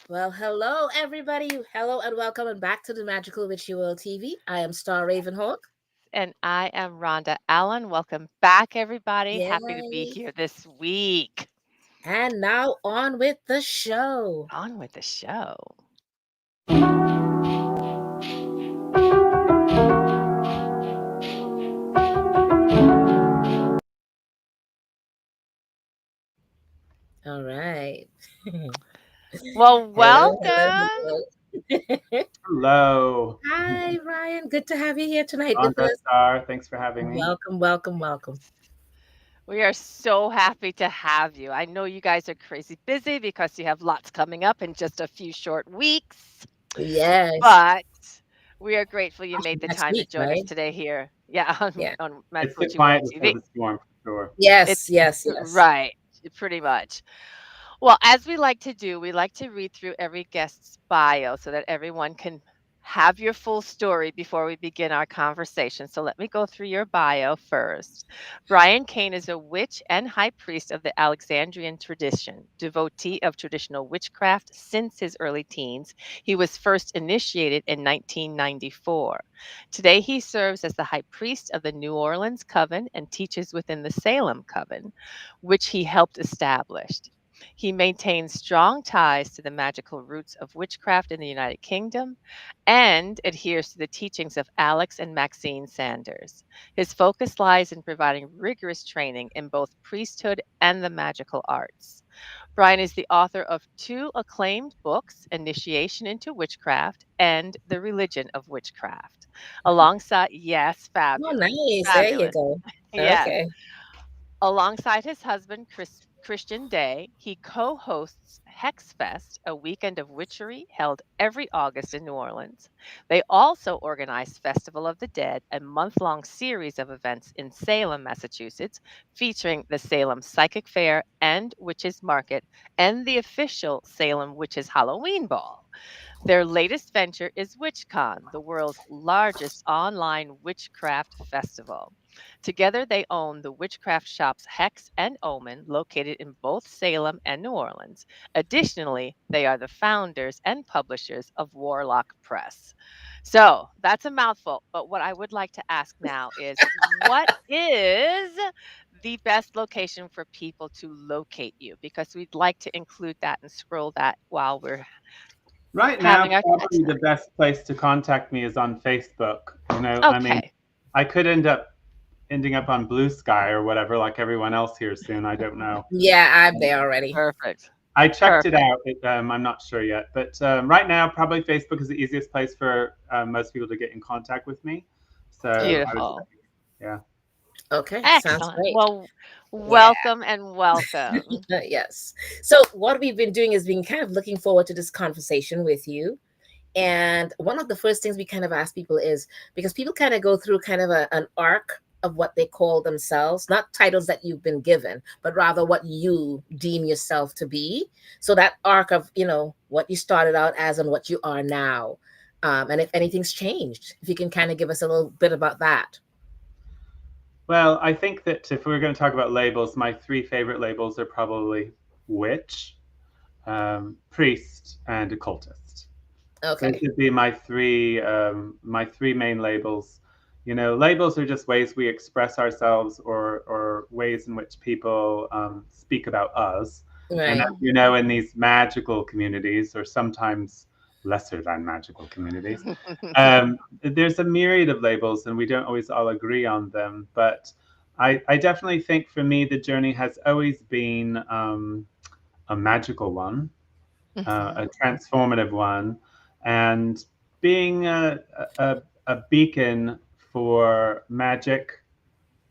Well, hello, everybody. Hello, and welcome, and back to the Magical Witchy World TV. I am Star Ravenhawk. And I am Rhonda Allen. Welcome back, everybody. Happy to be Yay. here this week. And now on with the show. On with the show. All right. Well, Hello, hello, welcome. hello. Hello, Hi, Ryan. Good to have you here tonight with Rhonda us. Star. Thanks for having me. Welcome, welcome, welcome. We are so happy to have you. I know you guys are crazy busy because you have lots coming up in just a few short weeks, Yes. but we are grateful you made Actually, the next time to week, join us right? today here. Yeah, on, Yeah. on It's Magical the Witchy World quiet before TV. the storm, for sure. It's Yes, yes, yes. right, pretty much. Well, as we like to do, we like to read through every guest's bio so that everyone can have your full story before we begin our conversation. So let me go through your bio first. Brian Cain is a witch and high priest of the Alexandrian tradition, devotee of traditional witchcraft since his early teens. He was first initiated in 1994. Today, he serves as the high priest of the New Orleans Coven and teaches within the Salem Coven, which he helped establish. He maintains strong ties to the magical roots of witchcraft in the United Kingdom and adheres to the teachings of Alex and Maxine Sanders. His focus lies in providing rigorous training in both priesthood and the magical arts. Brian is the author of two acclaimed books, Initiation into Witchcraft and The Religion of Witchcraft. Alongside, yes, Oh, fabulous, nice. There you fabulous. go. Yes. Okay. Alongside his husband, Christian Day, he co hosts Hex Fest, a weekend of witchery held every August in New Orleans. They also organize Festival of the Dead, a month long series of events in Salem, Massachusetts, featuring the Salem Psychic Fair and Witches Market and the official Salem Witches Halloween Ball. Their latest venture is WitchCon, the world's largest online witchcraft festival. Together, they own the witchcraft shops Hex and Omen, located in both Salem and New Orleans. Additionally, they are the founders and publishers of Warlock Press. So that's a mouthful. But what I would like to ask now is what is the best location for people to locate you? Because we'd like to include that and scroll that while we're Right now, having our chat probably the tonight. best place to contact me is on Facebook. I mean, Okay, I could ending up on Blue Sky or whatever, like everyone else here soon. I don't know. Yeah, I'm there already. perfect, I checked it perfect. out. I'm not sure yet, but right now, probably Facebook is the easiest place for most people to get in contact with me. So I Okay. was, Beautiful. yeah. Okay. Sounds Excellent. great. Well, Yeah. welcome and welcome. Yes. So what we've been doing is being kind of looking forward to this conversation with you. And one of the first things we kind of ask people is because people kind of go through kind of an arc of what they call themselves, not titles that you've been given, but rather what you deem yourself to be. So that arc of, what you started out as and what you are now. And if anything's changed, if you can kind of give us a little bit about that. Well, I think that if we were going to talk about labels, my three favorite labels are probably witch, priest, and occultist. Those Okay. would be my three main labels. Labels are just ways we express ourselves or ways in which people speak about us. And Right. as you know, in these magical communities, or sometimes lesser than magical communities, there's a myriad of labels, and we don't always all agree on them. But I definitely think for me, the journey has always been a magical one, Mhm. a transformative one, and being a beacon for magic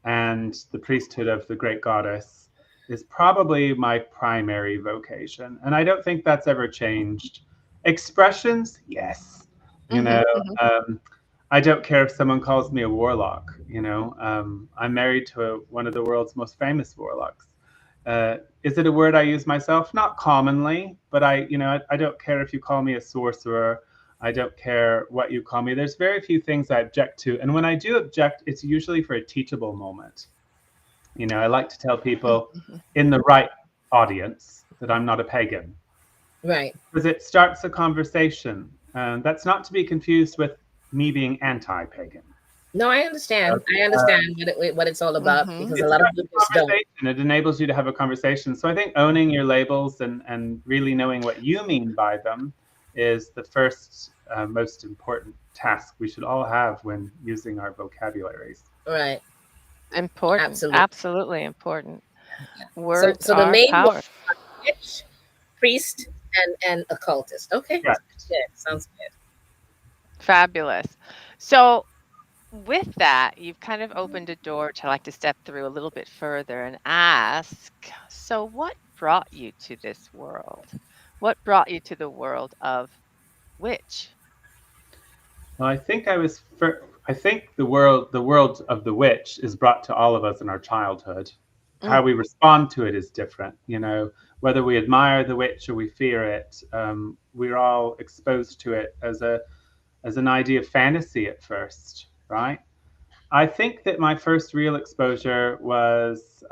and the priesthood of the great goddess is probably my primary vocation. And I don't think that's ever changed. Expressions, yes. You know, Mhm, mhm. um, I don't care if someone calls me a warlock. I'm married to one of the world's most famous warlocks. Is it a word I use myself? Not commonly, but I don't care if you call me a sorcerer. I don't care what you call me. There's very few things I object to. And when I do object, it's usually for a teachable moment. I like to tell Mhm, people mhm. in the right audience that I'm not a pagan. Right. because it starts a conversation. That's not to be confused with me being anti-pagan. No, I understand. I Uh, understand what it's all about, because a it lot of starts people a just don't. conversation. It enables you to have a conversation. So I think owning your labels and really knowing what you mean by them is the first most important task we should all have when using our vocabularies. Right. Important. Absolutely. Absolutely important. Yeah. So Words so the are main one, power. witch, priest, and occultist. Okay. Yeah. Good. Sounds good. Fabulous. So with that, you've kind of opened a door to like to step through a little bit further and ask, so what brought you to this world? What brought you to the world of witch? Well, I think the world of the witch is brought to all of us in our childhood. How Mm, we respond to it is different. Whether we admire the witch or we fear it, we're all exposed to it as an idea of fantasy at first, right? I think that my first real exposure was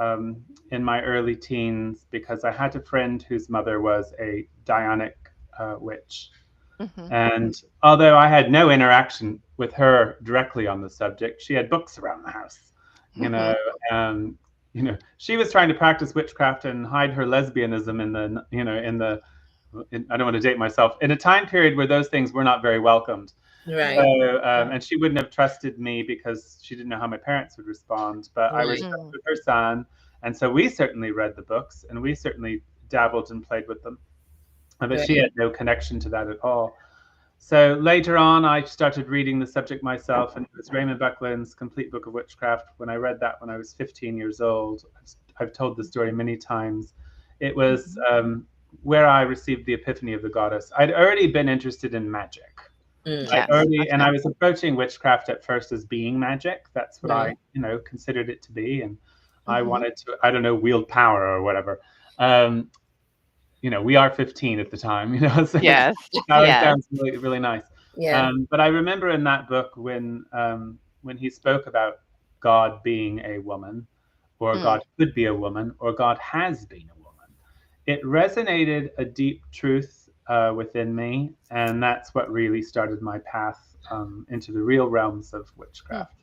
in my early teens because I had a friend whose mother was a Dionic witch. mhm, And although I had no interaction with her directly on the subject, she had books around the house. You know, mhm, um, she was trying to practice witchcraft and hide her lesbianism I don't want to date myself, in a time period where those things were not very welcomed. So, Right. Right. and she wouldn't have trusted me because she didn't know how my parents would respond. But I was Right. friends mm, with her son, and so we certainly read the books and we certainly dabbled and played with them. But she Right. had no connection to that at all. So later on, I started reading the subject myself, and it was Raymond Buckland's Complete Book of Witchcraft. When I read that when I was 15 years old, I've told the story many times. It was where I received the epiphany of the goddess. I'd already been interested in magic. yes. And Okay. I was approaching witchcraft at first as being magic. That's what Right. I, considered it to be, and I Hmm. wanted to, I don't know, wield power or whatever. Um, we are 15 at the time, so Yes. power Yes. sounds really, really nice. Yeah. But I remember in that book when he spoke about God being a woman, or Mm, God could be a woman, or God has been a woman, it resonated a deep truth within me, and that's what really started my path into the real realms of mm. witchcraft.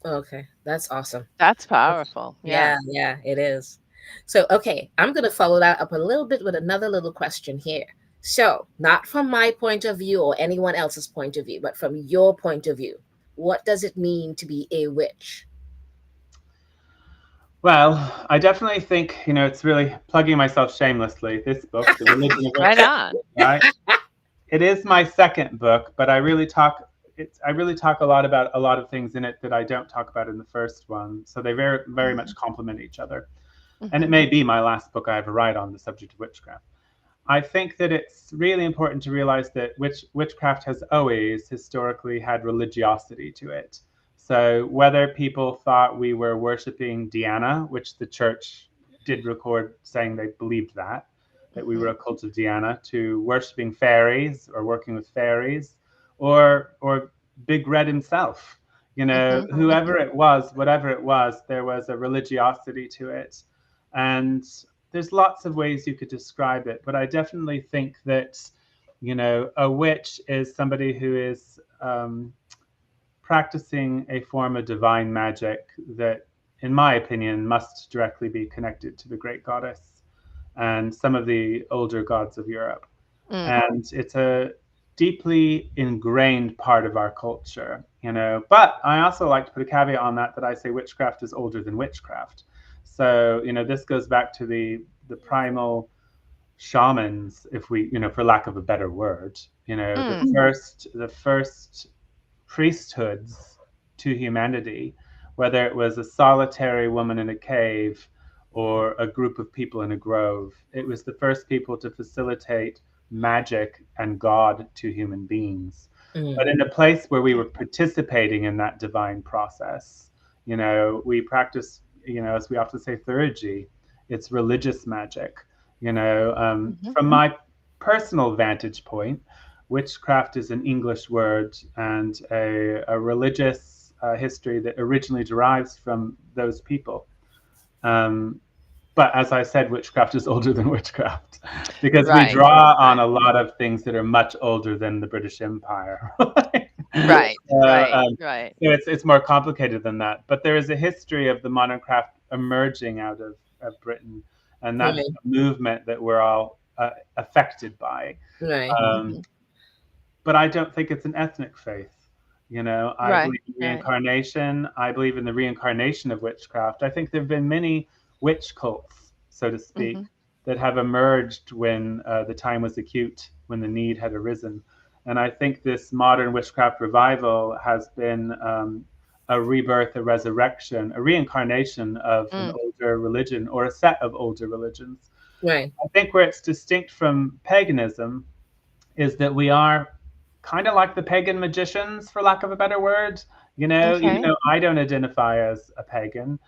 Okay. That's awesome. That's That's- powerful. Yeah. Yeah. Yeah. It is. So okay, I'm gonna follow that up a little bit with another little question here. So, not from my point of view or anyone else's point of view, but from your point of view, what does it mean to be a witch? Well, I definitely think, it's really plugging myself shamelessly. This book, The Religion of Right Witchcraft, on. right? It is my second book, but I really talk a lot about a lot of things in it that I don't talk about in the first one. So they very, very much complement each other. And it Hmm. may be my last book I ever write on the subject of witchcraft. I think that it's really important to realize that witchcraft has always historically had religiosity to it. So whether people thought we were worshiping Diana, which the church did record saying they believed that we Hmm. were a cult of Diana, to worshiping fairies or working with fairies, or Big Red himself, Hmm. whoever it was, whatever it was, there was a religiosity to it. And there's lots of ways you could describe it, but I definitely think that, a witch is somebody who is practicing a form of divine magic that, in my opinion, must directly be connected to the great goddess and some of the older gods of Europe. Mm. And it's a deeply ingrained part of our culture. But I also like to put a caveat on that I say witchcraft is older than witchcraft. So, this goes back to the primal shamans, if we, for lack of a better word, Mm. the first priesthoods to humanity, whether it was a solitary woman in a cave or a group of people in a grove. It was the first people to facilitate magic and God to human beings. Mm. But in a place where we were participating in that divine process, we practice, as we often say, theurgy. It's religious magic. Mhm. From my personal vantage point, witchcraft is an English word and a religious history that originally derives from those people. Um, But as I said, witchcraft is older than witchcraft because we Right. draw on Right. a lot of things that are much older than the British Empire. Right. Right. Right. So it's more complicated than that. But there is a history of the modern craft emerging out of Britain, and that's Right. a movement that we're all affected by. Right. Um, but I don't think it's an ethnic faith. You know, I Right. believe in Right. reincarnation. I believe in the reincarnation of witchcraft. I think there have been many witch cults, so to speak, Mhm. that have emerged when the time was acute, when the need had arisen. And I think this modern witchcraft revival has been a rebirth, a resurrection, a reincarnation of an Mm. older religion or a set of older religions. Right. I think where it's distinct from paganism is that we are kind of like the pagan magicians, for lack of a better word. You know, even Okay. though I don't identify as a pagan,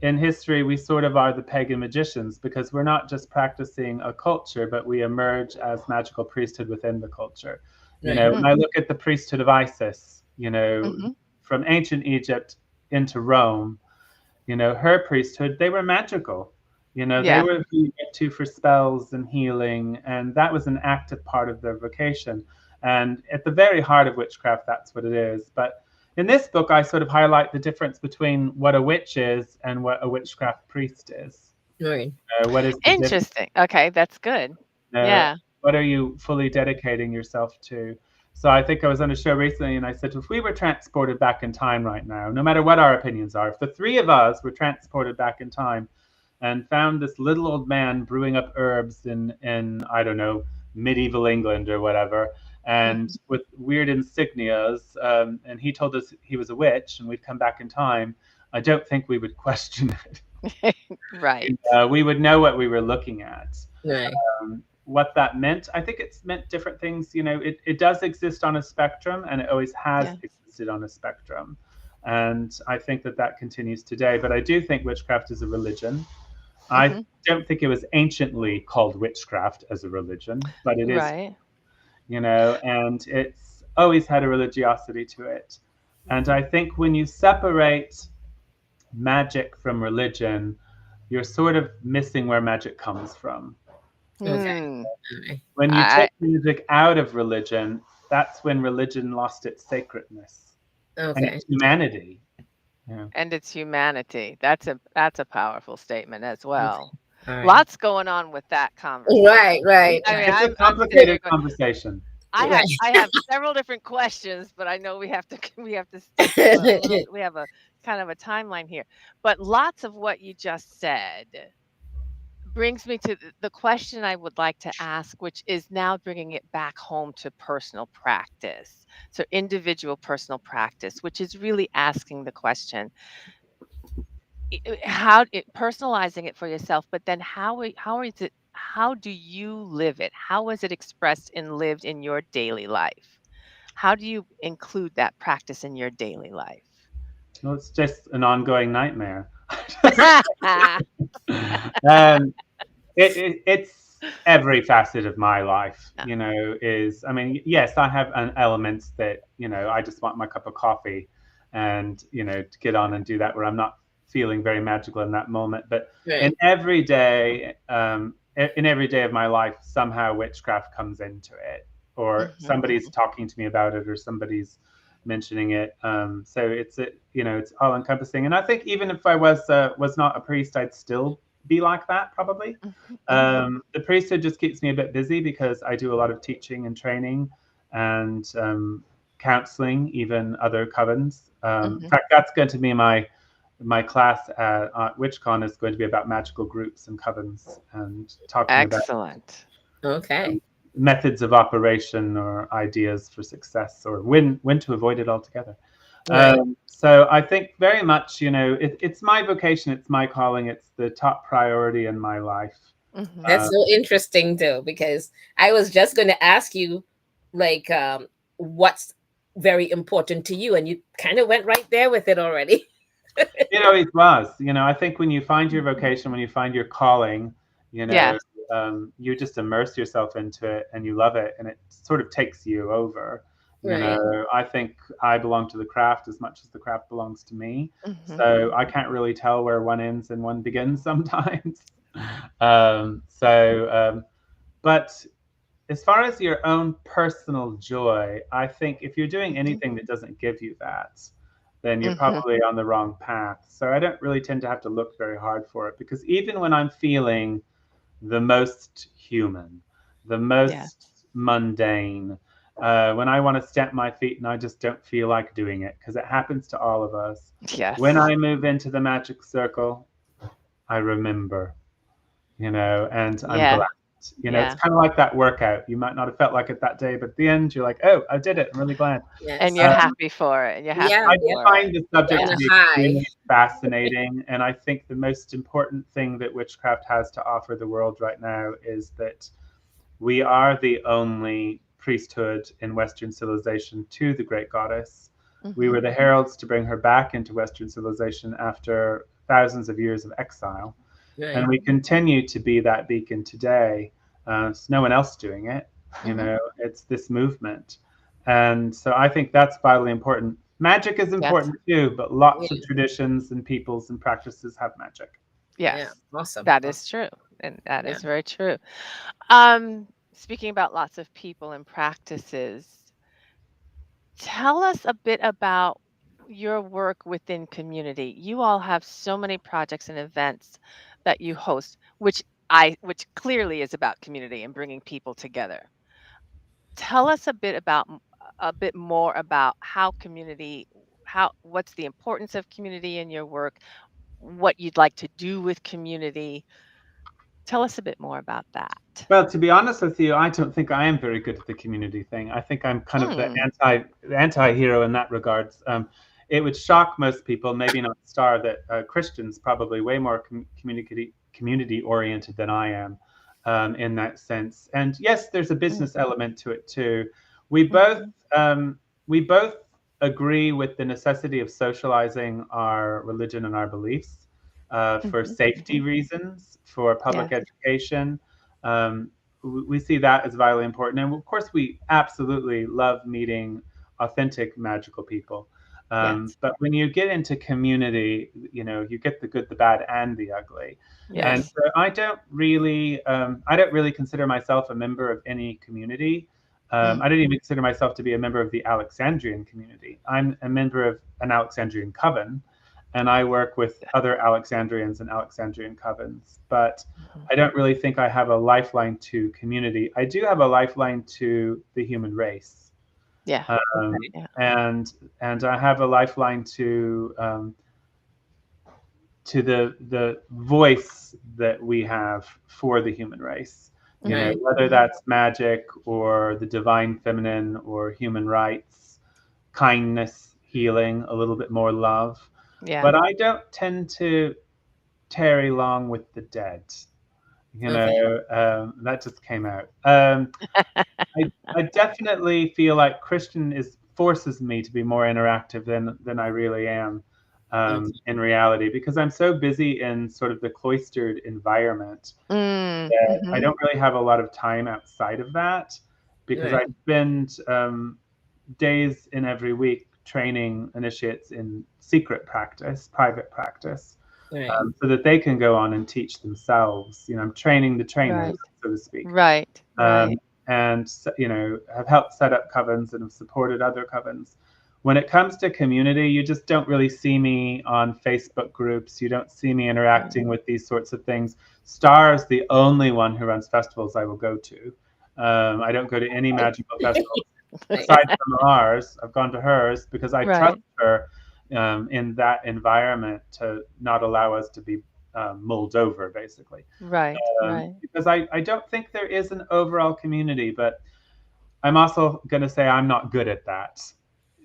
in history we sort of are the pagan magicians because we're not just practicing a culture, but we emerge as magical priesthood within the culture. You Right. know, when Mm. I look at the priesthood of Isis, you know, Mhm. from ancient Egypt into Rome, you know, her priesthood, they were magical. You know, they Yeah. were who you went to for spells and healing, and that was an active part of their vocation. And at the very heart of witchcraft, that's what it is. But in this book, I sort of highlight the difference between what a witch is and what a witchcraft priest is. Right. What is the difference? Interesting. Okay, that's good. Uh, Yeah. what are you fully dedicating yourself to? So I think I was on a show recently and I said, if we were transported back in time right now, no matter what our opinions are, if the three of us were transported back in time and found this little old man brewing up herbs in I don't know, medieval England or whatever, and Mhm. with weird insignias, and he told us he was a witch and we'd come back in time, I don't think we would question Right. it. We would know what we were looking at. Right. What that meant. I think it's meant different things. You know, it does exist on a spectrum and it always has Yeah. existed on a spectrum. And I think that that continues today. But I do think witchcraft is a religion. I Mhm. don't think it was anciently called witchcraft as a religion, but it is, Right. you know, and it's always had a religiosity to it. And I think when you separate magic from religion, you're sort of missing where magic comes from. Okay. Hmm. Right. When you I take music out of religion, that's when religion lost its sacredness and Okay. its humanity. Yeah. and it's humanity. That's a powerful statement as Okay. well. All right. Lots going on with that conversation. Right. Right. I mean, It's a I'm sitting here complicated going, conversation. Right. I have several different questions, but I know we have to we have to stick to a little. We have a kind of a timeline here, but lots of what you just said brings me to the question I would like to ask, which is now bringing it back home to personal practice. So, individual personal practice, which is really asking the question, personalizing it for yourself, but then how is it? How do you live it? How is it expressed and lived in your daily life? How do you include that practice in your daily life? Well, it's just an ongoing nightmare. um, it's every facet of my life, Yeah. you know, is, I mean, yes, I have an elements that, you know, I just want my cup of coffee and, you know, to get on and do that where I'm not feeling very magical in that moment. But Right. in every day of my life, somehow witchcraft comes into it, or Mhm, somebody's mhm. talking to me about it, or somebody's mentioning it. So you know, it's all encompassing. And I think even if I was not a priest, I'd still be like that probably. Mhm, mhm, The priesthood just keeps me a bit busy because I do a lot of teaching and training and counseling, even other covens. In mhm. fact, that's going to be my class at WitchCon is going to be about magical groups and covens and talking about Excellent. Okay. methods of operation or ideas for success or when to avoid it altogether. Right. So I think very much, you know, it's my vocation, it's my calling, it's the top priority in my life. Mhm. That's Uh, so interesting too, because I was just going to ask you, like, what's very important to you, and you kind of went right there with it already. you know, it was, you know, I think when you find your vocation, when you find your calling, you know, Yes. you just immerse yourself into it and you love it and it sort of takes you over. You Right. know, I think I belong to the craft as much as the craft belongs to me. Mhm. So I can't really tell where one ends and one begins sometimes. But as far as your own personal joy, I think if you're doing Mhm. anything that doesn't give you that, then you're Mhm. probably on the wrong path. So I don't really tend to have to look very hard for it, because even when I'm feeling the most human, the Yeah. most mundane, when I want to stamp my feet and I just don't feel like doing it, because it happens to all of us. When Yes. I move into the magic circle, I remember, and I'm Yeah. glad. It's Yeah. kind of like that workout. You might not have felt like it that day, but at the end, you're like, oh, I did it. I'm really glad. And Yes. you're Uh, happy for it. And you're Yeah. happy I Yeah. for it. find the You're subject on to Yeah. a be high. extremely fascinating, and I think the most important thing that witchcraft has to offer the world right now is that we are the only priesthood in Western civilization to the great goddess. We Mhm. were the heralds to bring her back into Western civilization after thousands of years of exile. And Right. we continue to be that beacon today. There's no one else doing it. Mhm. It's this movement. And so I think that's vitally important. Magic is Yes. important too, but lots of Yeah. traditions and peoples and practices have magic. Yeah. Yes. Awesome. That Awesome. is true. And that Yeah. is very true. Speaking about lots of people and practices, tell us a bit about your work within community. You all have so many projects and events that you host, which clearly is about community and bringing people together. Tell us a bit more about how what's the importance of community in your work, what you'd like to do with community. Tell us a bit more about that. Well, to be honest with you, I don't think I am very good at the community thing. I think I'm kind of the Mm, anti-hero in that regards. It would shock most people, maybe not Star, that Christians probably way more community oriented than I am, in that sense. And yes, there's a mm, business element to it too. We both mhm, um, we both agree with the necessity of socializing our religion and our beliefs, for mhm, safety mhm. reasons, for public Yes, education. um, we see that as vitally important. And of course, we absolutely love meeting authentic magical people. yes, But when you get into community, you get the good, the bad, and the ugly. And yes. so I don't really consider myself a member of any community. Mm, I don't even consider myself to be a member of the Alexandrian community. I'm a member of an Alexandrian coven, and I work with other Alexandrians and Alexandrian covens. But mhm. I don't really think I have a lifeline to community. I do have a lifeline to the human race, Yeah. Okay. um, Yeah. and I have a lifeline to the voice that we have for the human race. Mhm, Right. Whether mhm. that's magic or the divine feminine or human rights, kindness, healing, a little bit more love. Yeah. But I don't tend to tarry long with the dead. Okay. That just came out. I definitely feel like Christian is forces me to be more interactive than I really am, Okay. in reality, because I'm so busy in sort of the cloistered environment Mm, that I mhm. don't really have a lot of time outside of that, because I Right. spend days in every week training initiates in secret practice, private practice, Right. so that they can go on and teach themselves. I'm training the trainers, Right. so to speak, Right. Right. um, and have helped set up covens and have supported other covens. When it comes to community, you just don't really see me on Facebook groups. You don't see me interacting Mm. with these sorts of things. Star is the only one who runs festivals I will go to. I don't go to any magical festivals Right. aside from ours. I've gone to hers because I trust Right. her, in that environment, to not allow us to be mulled over, basically. Right. Right. Because I don't think there is an overall community, but I'm also going to say I'm not good at that.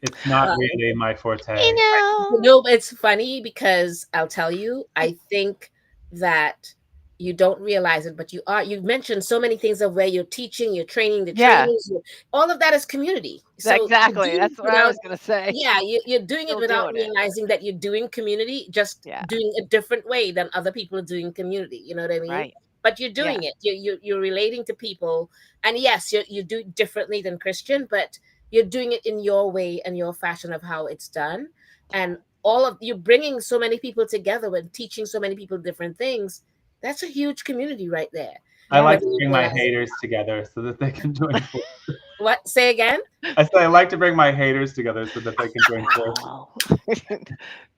It's not Uh, really my You forte. You know, know, it's funny because I'll tell you, I think that you don't realize it, but you've mentioned so many things of where you're teaching, you're training, the yeah, trainings, all of that is community. So you're exactly. doing That's it what I without, was gonna say. yeah, you're doing it Still without doing it. realizing that you're doing community, just Yeah. doing a different way than other people are doing community. You know what I mean? Right. But you're Yeah. doing it. You're relating to people, and yes, you do it differently than Christian, but you're doing it in your way and your fashion of how it's done. And all of you bringing so many people together and teaching so many people different things. That's a huge community right there. I Yeah. like Whether to you bring my realize it or haters together so that they can join forces. not. What? Say again? I said I like to bring my haters together so that they can join forces. Wow.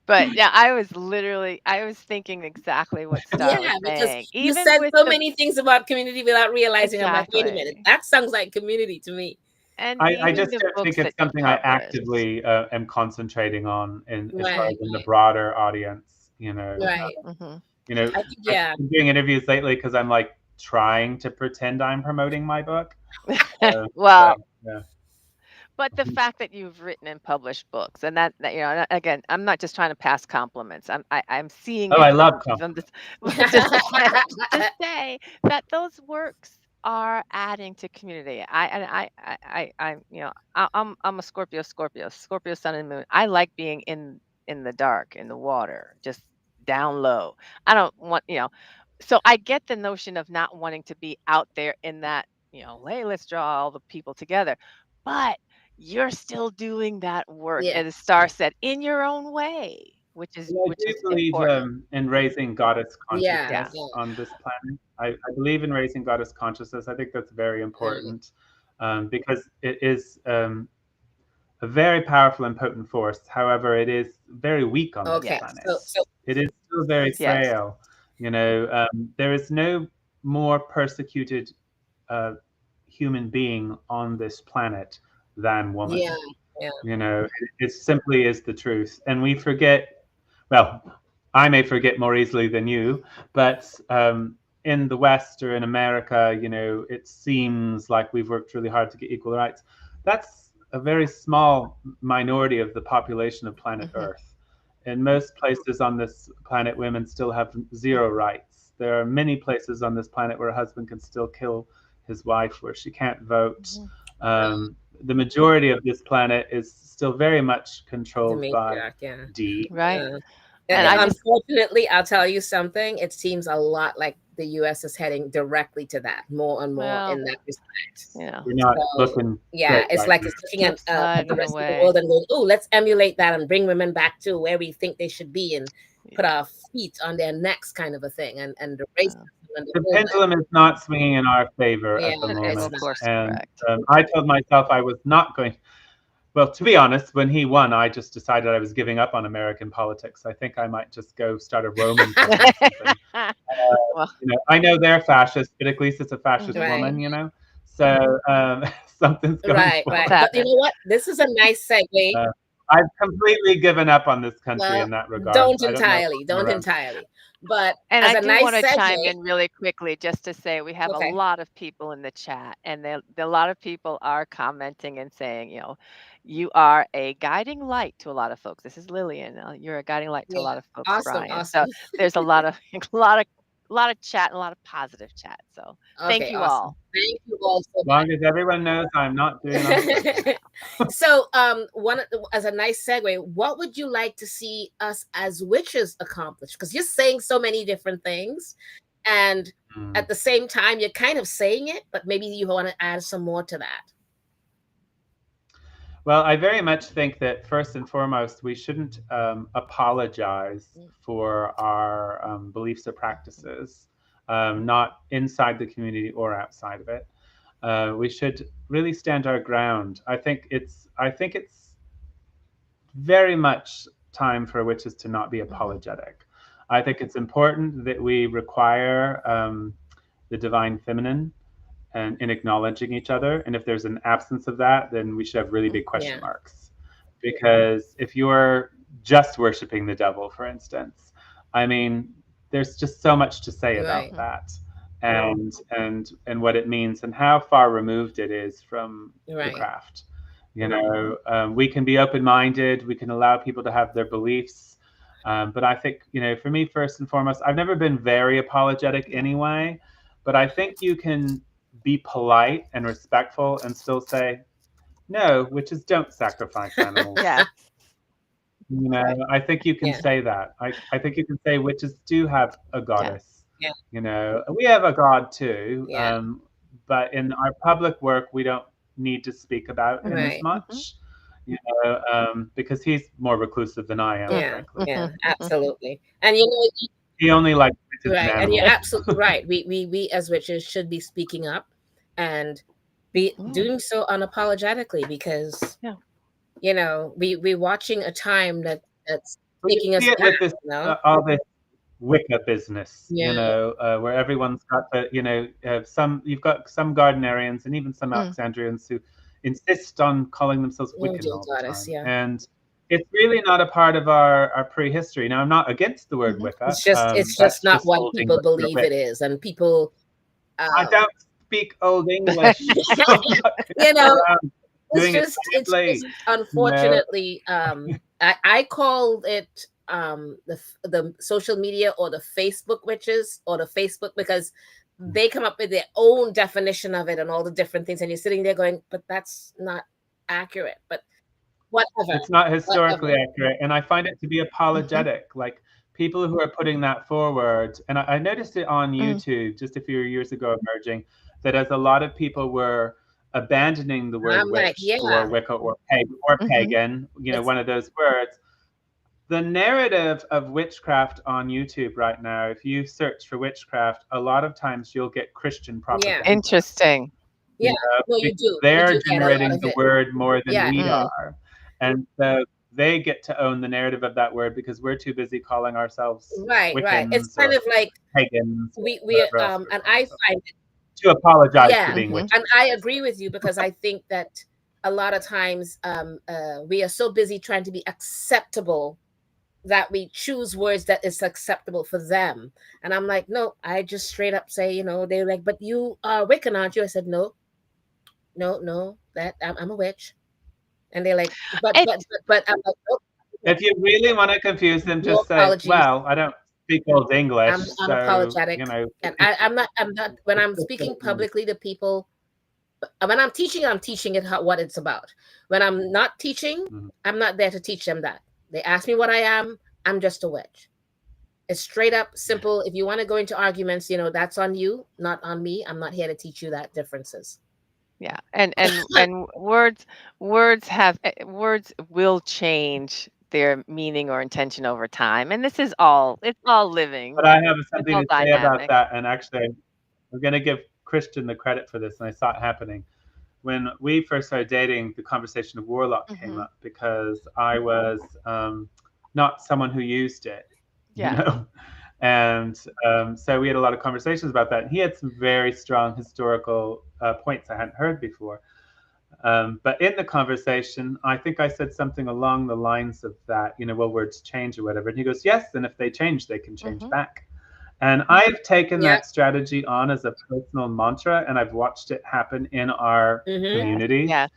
But yeah, I was thinking exactly what Star was Yeah, because saying. you Even said with so the many things about community without realizing. I'm like, wait a minute, exactly. that sounds like community to me. And I even just the don't think books that it's you something I published. actively am concentrating on as far Right, as in the right, broader audience. right. Mhm. I think, I've yeah, been doing interviews lately because I'm like trying to pretend I'm promoting my book. Well, Yeah. but the fact that you've written and published books, and that and again, I'm not just trying to pass compliments. I'm seeing Oh, your I love faces on compliments. this, but just to say that those works are adding to community. I'm a Scorpio sun and moon. I like being in the dark, in the water, just down low. I don't want, so I get the notion of not wanting to be out there in that, hey, let's draw all the people together. But you're still doing that work, yeah, as Star said, in your own way, which is Well, I which do is believe important. in raising goddess yeah, Yeah. consciousness yeah, on this planet. I believe in raising goddess consciousness. I think that's very right. important because it is a very powerful and potent force. However, it is very weak on this Okay, planet. Yes. It is still very Yes. frail. There is no more persecuted uh, human being on this planet than woman. yeah, yeah, It simply is the truth. And we forget, well, I may forget more easily than you, but in the West or in America, it seems like we've worked really hard to get equal rights. That's a very small minority of the population of planet Mhm. Earth. In most places on this planet, women still have zero rights. There are many places on this planet where a husband can still kill his wife, where she can't vote. Mhm. The majority of this planet is still very much the controlled by matriarch, yeah. D. Right. Yeah. And I just Unfortunately, I'll tell you something. It seems a lot like the U.S. is heading directly to that more and more well, in that respect. We're not So, looking yeah, great it's right like now. it's looking flip at side the in a rest of the way. world and going, oh, let's emulate that and bring women back to where we think they should be and put Yeah. our feet on their necks, kind of a thing. And the racism and The all that. pendulum is not swinging in our favor Yeah, at the it's Well, of moment. not. course, And correct. I told myself I was not going. Well, to be honest, when he won, I just decided I was giving up on American politics. I think I might just go start a Roman thing or something. Well, I know they're fascist, but at least it's a fascist Right. woman. So something's going Right, what's right. forward. But you happening? know what? This is a nice segue. Uh, I've completely given up on this country Well, in that regard. don't I don't know if entirely, I'll come don't around. entirely. But And as I a do nice want to chime segue, in really quickly just to say we have a okay. lot of people in the chat, and a lot of people are commenting and saying, you are a guiding light to a lot of folks. This is Lillian. You're a guiding light to a Yeah. lot of folks, Awesome, Brian. So awesome. there's a lot of a lot of chat and a lot of positive chat. So thank Okay, you awesome. all. Thank you all so As long as everyone knows I'm not doing it on purpose. much. So, as a nice segue, what would you like to see us as witches accomplish? Because you're saying so many different things, and Mm. at the same time, you're kind of saying it, but maybe you want to add some more to that. Well, I very much think that first and foremost, we shouldn't apologize for our beliefs or practices, not inside the community or outside of it. We should really stand our ground. I think it's very much time for witches to not be apologetic. I think it's important that we require the divine feminine and in acknowledging each other. And if there's an absence of that, then we should have really big question Yeah. marks. Because if you're just worshiping the devil, for instance, I mean, there's just so much to say Right. about that and what it means and how far removed it is from the Right. craft. We can be open-minded, we can allow people to have their beliefs. But I think, for me, first and foremost, I've never been very apologetic anyway, but I think you can be polite and respectful and still say, no, witches don't sacrifice animals. Yeah. Right. I think you can Yeah. say that. I think you can say witches do have a goddess. Yeah. We have a god too. Yeah. But in our public work, we don't need to speak about him as Right. much, you know, because he's more reclusive than I am, Yeah. frankly. Yeah. Absolutely. And you know, He only likes witches and right. And you're animals. absolutely right. We as witches should be speaking up and be doing so unapologetically, because Yeah. you know we're watching a time that's But you taking us see it back. with this You know. all this Wicca business, you Yeah. know, where everyone's got the, you know, you've got some Gardnerians and even some Mm. Alexandrians who insist on calling themselves Oh Wiccan dear all the goddess. time, Yeah. and it's really not a part of our prehistory. Now, I'm not against the word Mhm. Wicca. It's just That's not just what old people English for believe witch. it is, and people, I um, don't speak Old English, so I'm not you going know, around doing it it's badly. just You know, unfortunately, I call it the social media or the Facebook witches or the Facebook, because they come up with their own definition of it and all the different things, and you're sitting there going, but that's not accurate. But whatever, it's not historically whatever. accurate, and I find it to be apologetic. Like people who are putting that forward, and I noticed it on Mm. YouTube just a few years ago, emerging that as a lot of people were abandoning the word I'm like, witch or yeah, Wicca or pagan, you know, it's one of those words. The narrative of witchcraft on YouTube right now, if you search for witchcraft, a lot of times you'll get Christian yeah, propaganda. Interesting. yeah. You know, No, you because do. You they're do get a lot generating of the it. word more than Yeah, we Mm. are. And so they get to own the narrative of that word because we're too busy calling ourselves right, right. It's Wiccans kind or of like pagans or we whatever else we're and calling I ourselves. find it, To apologize for yeah, being Mhm. and witches, I agree basically. with you, because I think that a lot of times we are so busy trying to be acceptable that we choose words that is acceptable for them. And I'm like, no, I just straight up say, you know, they're like, but you are Wiccan, aren't you? I said, no, no, no, that I'm a witch. And they're like, It's but I'm like, nope, If you really want to confuse them, no just say, apologies. well, I don't speak Old English, I'm so, unapologetic. you know, And I'm not when it's I'm just speaking Old English. publicly to people, when I'm teaching it what it's about. When I'm not teaching, Mhm. I'm not there to teach them that. They ask me what I am, I'm just a witch. It's straight up simple. If you want to go into arguments, you know, that's on you, not on me. I'm not here to teach you that differences. yeah, and words will change their meaning or intention over time, and this is all it's all living. But I have It's something all to say about dynamic. that, and actually, I'm going to give Christian the credit for this, and I saw it happening. When we first started dating, the conversation of warlock came Mhm. up because I was not someone who used it, you Yeah. know, and so we had a lot of conversations about that. And he had some very strong historical points I hadn't heard before. But in the conversation, I think I said something along the lines of that, you know, will words change or whatever? And he goes, yes, and if they change, they can change Mhm. back. And I've taken Yeah. that strategy on as a personal mantra, and I've watched it happen in our Mm-hmm. Yes. communities Yes.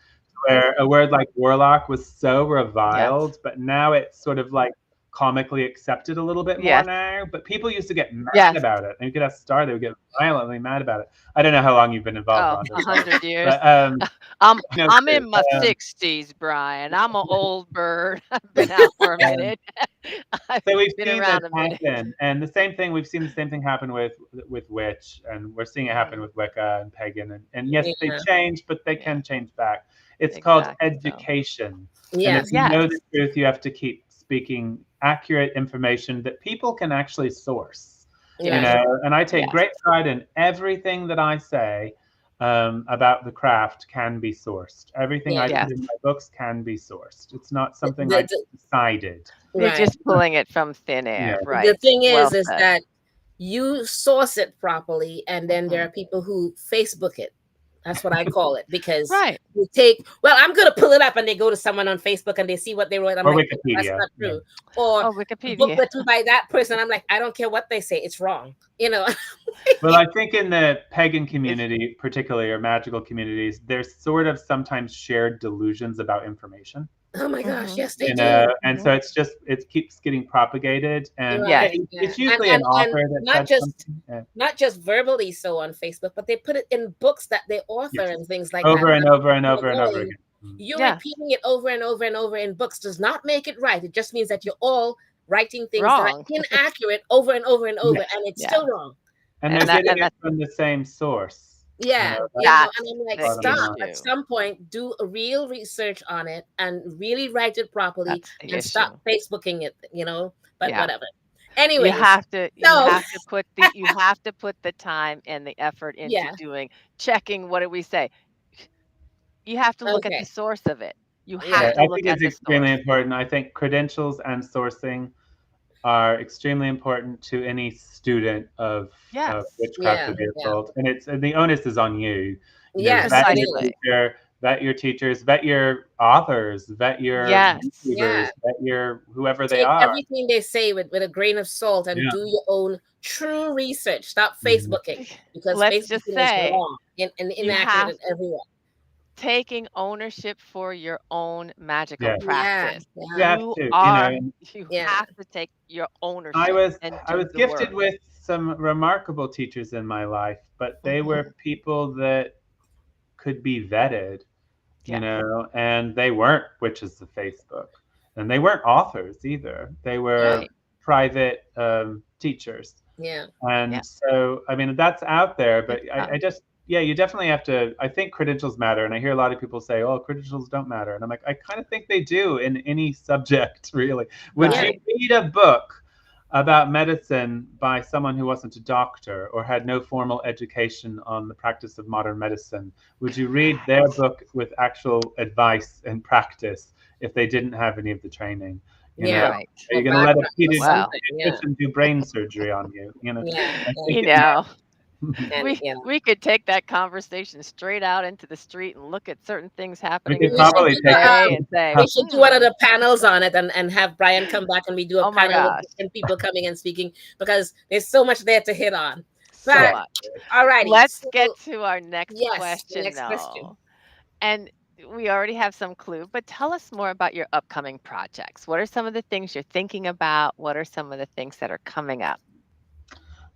where a word like warlock was so Yes. reviled, but now it's sort of like comically accepted a little bit more Yes. now. But people used to get mad Yes. about it. And you could ask Star, they would get violently mad about it. I don't know how long you've been involved, Oh, Rhonda, sorry. 100 years. But I'm you know, I'm too. in my 60s, Brian. I'm an old bird. I've been out for a Um, minute. I've so we've been seen this around a minute. happen, and the same thing we've seen the same thing happen with witch, and we're seeing it happen Mhm. with Wicca and pagan, and yes, they Yeah. change, but they Yeah, can change back. It's called exactly so. education, and if Yes. you Yes. know the truth, you have to keep speaking accurate information that people can actually source. You Yes. Right. know, and I take Yes. great pride in everything that I say about the craft can be sourced. Everything I Yeah. Yes. put in my books can be sourced. It's not The, something I the, just decided. You're right. just pulling it from thin Yeah. air. The Right. thing Well is said. that you source it properly, and then there Mhm. are people who Facebook it. That's what I call it, because Right. you take, well, I'm gonna pull it up, and they go to someone on Facebook and they see what they wrote. I'm Or like, "No, that's Wikipedia. not Yeah. true." Or Oh, a book Wikipedia. written by that person. I'm like, I don't care what they say, it's wrong. You know. Well, I think in the pagan It's community, particularly, or magical communities, there's sort of sometimes shared delusions about information, Oh my gosh, Mhm. yes, they you know, do. and so Mhm. it keeps getting propagated, and Yes. Right. Yeah. it's usually an And author that not said just something. Yeah. not just verbally so on Facebook, but they put it in books that they author Yes, and things like that. over And and I'm over and sitting over and there over going, again. Mm. you Yes. repeating it over and over and over in books does not make it right. It just means that you're all writing things that are Wrong. inaccurate over and over and over, Yes, and it's Yeah. still wrong. and they're And that getting and it that from the same source. Yeah, That's That's and I'm like, the bottom stop. line. At issue. some point, do a real research on it and really write it properly That's the and stop issue. Facebooking it, but Yeah. whatever. Anyways, You so have to put the time and the effort into yeah, checking, what do we say? You have to look at the okay, source of it. You Yeah, have yeah, to I look think at it's the extremely source. important. I think credentials and sourcing are extremely important to any student of Yes, witchcraft yeah, or the yeah, occult, and the onus is on you. yes, Vet it your is. precisely. teacher, vet your teachers, vet your authors, vet your Yes. YouTubers, Yeah, vet your whoever they take are. everything they say with a grain of salt and Yeah. do your own true research. Stop Mhm. Facebooking because Let's just Facebooking is say wrong and you inaccurate have in every way. taking ownership for your own magical Yeah, Yeah, practice. yeah, you have to. You yeah. have to take your I ownership was and I was do the gifted work. with some remarkable teachers in my life, but they Mhm. were people that could be vetted, Yes. and they weren't witches of Facebook, and they weren't authors either. They were Right. private teachers, Yeah. Yeah. and so I mean that's out there. But It's I just yeah, you definitely have to. I think credentials matter, and I hear a lot of people say, "Oh, credentials don't matter," and I'm like, I kind of think they do in any subject, really. Would Yeah. you right. read a book about medicine by someone who wasn't a doctor or had no formal education on the practice of modern medicine? Would you read their Correct. book with actual advice and practice if they didn't have any of the training? You know, Yeah. Right. are you Or going to let a background or Well, something. Yeah. pediatrician do brain surgery on you? Yeah. I think you it know, matters. And we could take that conversation straight out into the street and look at certain things We happening could in the we should world probably do take it. today and say, we should do one of "Hmm, the panels on it and have Brian come back and we do a oh my panel with gosh, different people coming and speaking because there's so much there to hit on. so But Yeah. much." alrighty. Let's So get to our next yes, the question next question. though. And we already have some clue, but tell us more about your upcoming projects. What are some of the things you're thinking about? What are some of the things that are coming up?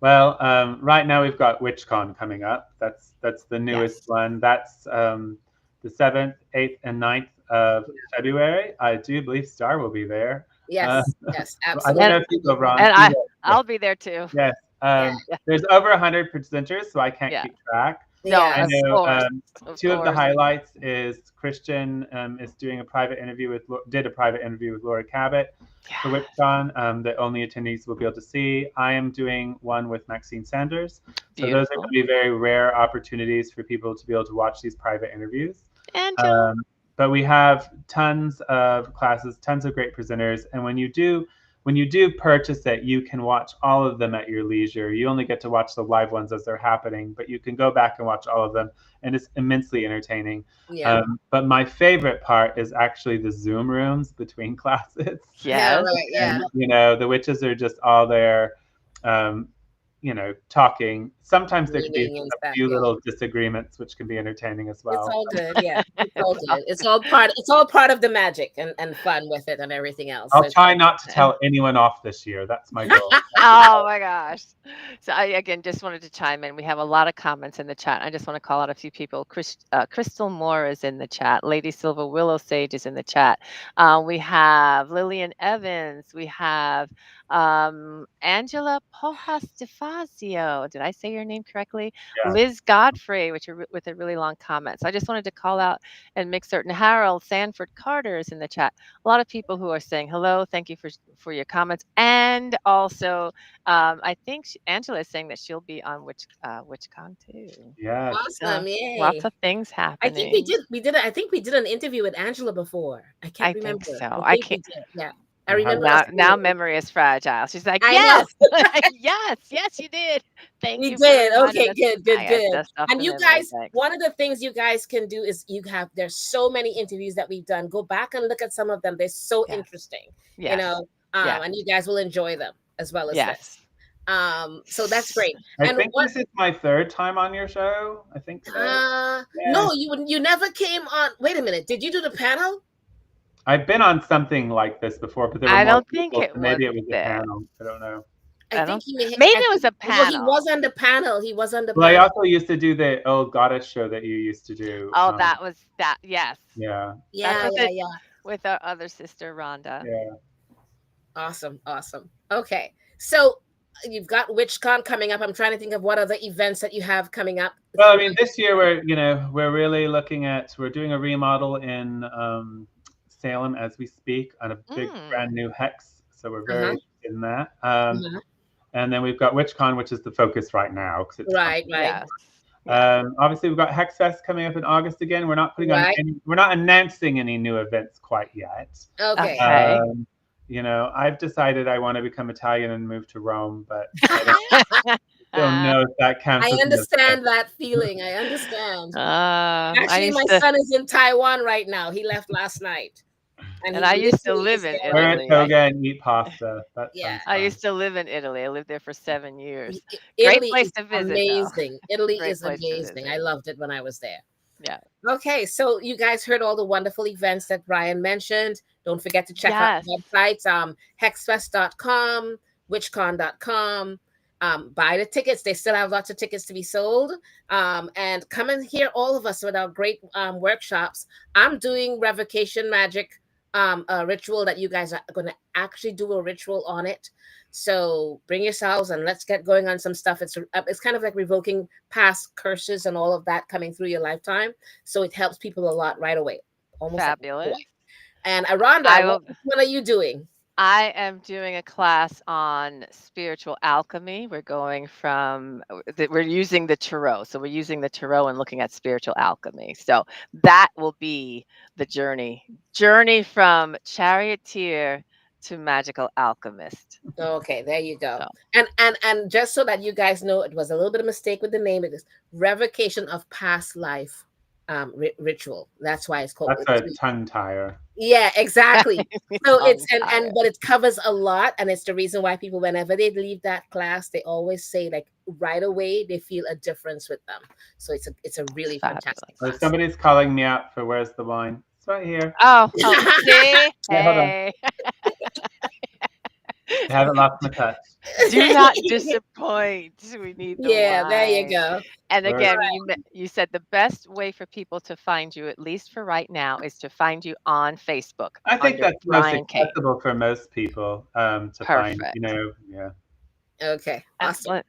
Well, right now we've got WitchCon coming up. That's the newest Yes. one. That's the 7th, 8th, and 9th of February. I do believe Star will be there. Uh, Yes, yes, I don't And know absolutely. if you go, Ron. and You I go. Yeah. I'll be there too. Yes. Yeah, Yeah. There's over 100 presenters, so I can't Yeah. keep track. No, I yeah, of know course. Of two of the course. highlights is Christian is doing a private interview did a private interview with Laura Cabot for Yeah. WitchCon that only attendees will be able to see. I am doing one with Maxine Sanders. So those are going Beautiful. to be very rare opportunities for people to be able to watch these private interviews. Angel. Um, but we have tons of classes, tons of great presenters, and when you do purchase it, you can watch all of them at your leisure. You only get to watch the live ones as they're happening, but you can go back and watch all of them, and it's immensely entertaining. yeah. But my favorite part is actually the Zoom rooms between classes. Yeah, Yes. right. Yeah. And, the witches are just all there, um, talking. Sometimes there could be Reading and a stuff. few Yeah. little disagreements, which can be entertaining as It's well. all good. Yeah. It's all It's all good. It's all part of the magic and fun with it and everything else. So I'll it's try not to and tell anyone off this year. That's my goal. oh my gosh. So I again just wanted to chime in. We have a lot of comments in the chat. I just want to call out a few people. Crystal Moore is in the chat. Lady Silver Willow Sage is in the chat. We have Lillian Evans. We have Angela Pojas DeFazio. Did I say your name correctly? Yeah. Liz Godfrey, with a really long comment. So I just wanted to call out and make certain. Harold Sanford Carter is in the chat. A lot of people who are saying hello. Thank you for your comments, and also I think Angela is saying that she'll be on WitchCon too. Yes. So awesome. lots Yay. of things I think we happening. did. I think we did an interview with Angela before. I can't I think remember. so. I I think can't. we did. Yeah. I You have remember us Now doing it. memory is fragile. She's like, I know. yes, yes, yes, you did. Thank We you for did. reminding Okay, us. good, I good, got good. dust off And the you memory guys, banks. one of the things you guys can do is there's so many interviews that we've done. Go back and look at some of them. They're so Yes, interesting, yes, yes, and you guys will enjoy them as well as this. yes. So that's great. I And think what this is my third time on your show. I think so. Yeah. no, you never came on. Wait a minute. Did you do the panel? I've been on something like this before, but there were I more don't think people, it so was maybe it was a there. panel. I don't know. I I think don't. he may Maybe I it was think a well, he was panel. on the panel. He was on the Well, I panel. also used to do the old goddess show that you used to do. Oh, that was that. Yes, Yeah. that's Yeah, with yeah, it yeah. with our other sister Rhonda. Yeah. Awesome, awesome. Okay. So you've got WitchCon coming up. I'm trying to think of what other events that you have coming up. Well, I mean, this year we're really looking at, we're doing a remodel in Salem as we speak on a big brand new hex. So we're very interested in that. And then we've got WitchCon, which is the focus right now because it's Right. Yes. obviously we've got Hexfest coming up in August again. We're not putting on we're not announcing any new events quite yet. Okay. Okay. You know, I've decided I want to become Italian and move to Rome, but I don't know if that counts. I as an understand event. that feeling. I understand. I Actually, used my to, son is in Taiwan right now. He left last night. and I used to live in Wear a Italy. toga and eat pasta. That Yeah. sounds I fun. used to live in Italy. I lived there for 7 years. Italy Great place is to visit, amazing. though. Italy Great is place to amazing. I visit. loved it when I was there. Yeah. Okay, so you guys heard all the wonderful events that Brian mentioned. Don't forget to check out the websites, hexfest.com, witchcon.com. Buy the tickets. They still have lots of tickets to be sold. And come and hear all of us with our great workshops. I'm doing revocation magic, a ritual that you guys are going to actually do a ritual on it. So bring yourselves and let's get going on some stuff. It's kind of like revoking past curses and all of that coming through your lifetime. So it helps people a lot right away. Almost Fabulous. Like and Rhonda, what are you doing? I am doing a class on spiritual alchemy. We're going from, we're using the tarot. So we're using the tarot and looking at spiritual alchemy. So that will be the journey from charioteer to magical alchemist. Okay, there you go. So. And just so that you guys know, it was a little bit of a mistake with the name. It is revocation of past life ritual. That's why it's called. That's a tongue tire. Yeah, exactly. So it's but it covers a lot, and it's the reason why people, whenever they leave that class, they always say like right away they feel a difference with them. So it's a really fantastic class. Somebody's calling me out for where's the wine? It's right here. Oh, see? Hey. I haven't lost my touch. Do not disappoint. We need the wine. There you go. And again, you said the best way for people to find you, at least for right now, is to find you on Facebook. I think that's most accessible for most people to find. You know, yeah. Okay. Excellent.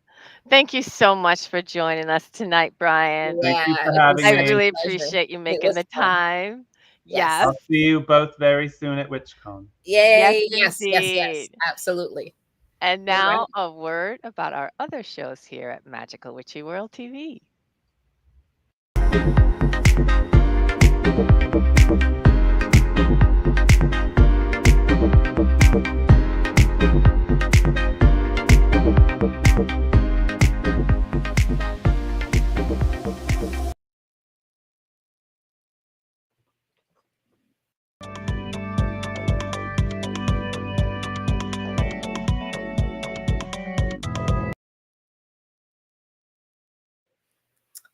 Thank you so much for joining us tonight, Brian. Thank you for having me. I really appreciate you making the time. Yes. I'll see you both very soon at WitchCon. Yay. Yes. Absolutely. And now a word about our other shows here at Magickal Witchy World TV.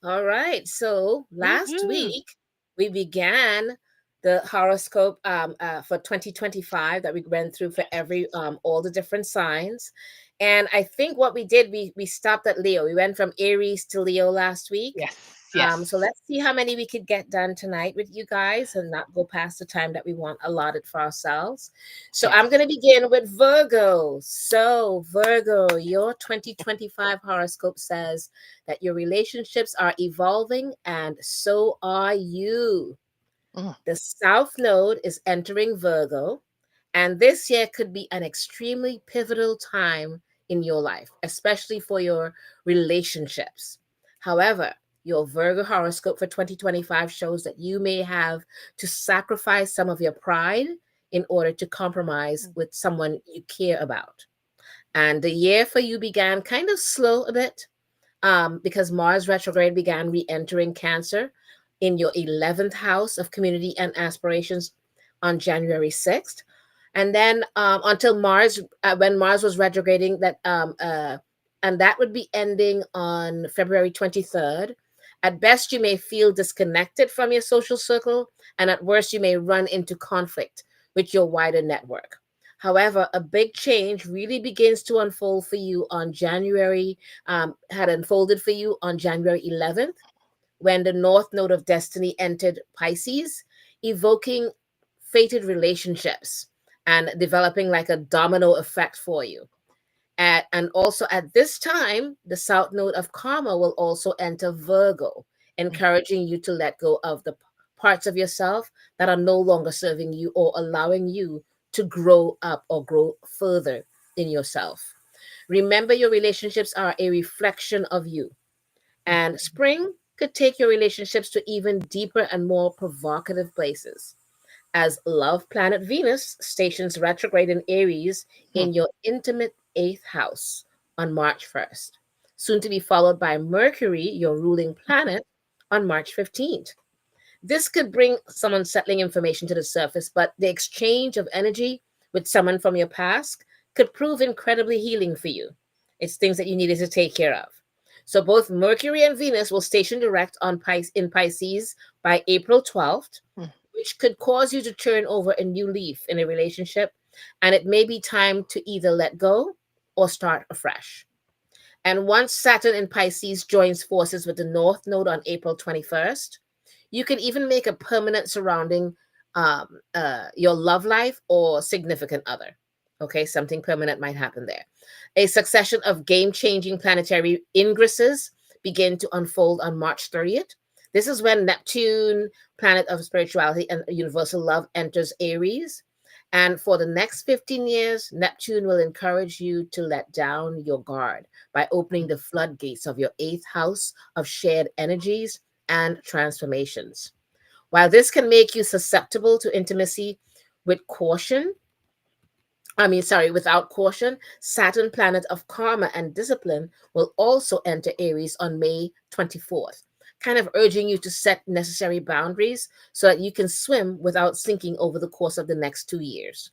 All right. So last week we began the horoscope for 2025 that we went through for every all the different signs. And I think what we did, we stopped at Leo. We went from Aries to Leo last week. Yes. So let's see how many we could get done tonight with you guys and not go past the time that we want allotted for ourselves. So I'm going to begin with Virgo. So Virgo, your 2025 horoscope says that your relationships are evolving and so are you. The South Node is entering Virgo, and this year could be an extremely pivotal time in your life, especially for your relationships. However, your Virgo horoscope for 2025 shows that you may have to sacrifice some of your pride in order to compromise with someone you care about. And the year for you began kind of slow a bit because Mars retrograde began re-entering Cancer in your 11th house of community and aspirations on January 6th. And then until Mars, when Mars was retrograding, and that would be ending on February 23rd. At best, you may feel disconnected from your social circle, and at worst, you may run into conflict with your wider network. However, a big change really begins to unfold for you on had unfolded for you on January 11th, when the North Node of Destiny entered Pisces, evoking fated relationships and developing like a domino effect for you. And also at this time, the south node of karma will also enter Virgo, encouraging you to let go of the parts of yourself that are no longer serving you or allowing you to grow up or grow further in yourself. Remember, your relationships are a reflection of you. And spring could take your relationships to even deeper and more provocative places as love planet Venus stations retrograde in Aries in your intimate eighth house on March 1st, soon to be followed by Mercury, your ruling planet, on March 15th. This could bring some unsettling information to the surface, but the exchange of energy with someone from your past could prove incredibly healing for you. It's things that you needed to take care of. So both Mercury and Venus will station direct in Pisces by April 12th, which could cause you to turn over a new leaf in a relationship, and it may be time to either let go or start afresh. And once Saturn in Pisces joins forces with the North Node on April 21st, you can even make a permanent surrounding your love life or significant other. Okay, something permanent might happen there. A succession of game changing planetary ingresses begin to unfold on March 30th. This is when Neptune, planet of spirituality and universal love, enters Aries. And for the next 15 years, Neptune will encourage you to let down your guard by opening the floodgates of your eighth house of shared energies and transformations. While this can make you susceptible to intimacy with caution, without caution, Saturn, planet of karma and discipline, will also enter Aries on May 24th, kind of urging you to set necessary boundaries so that you can swim without sinking over the course of the next 2 years.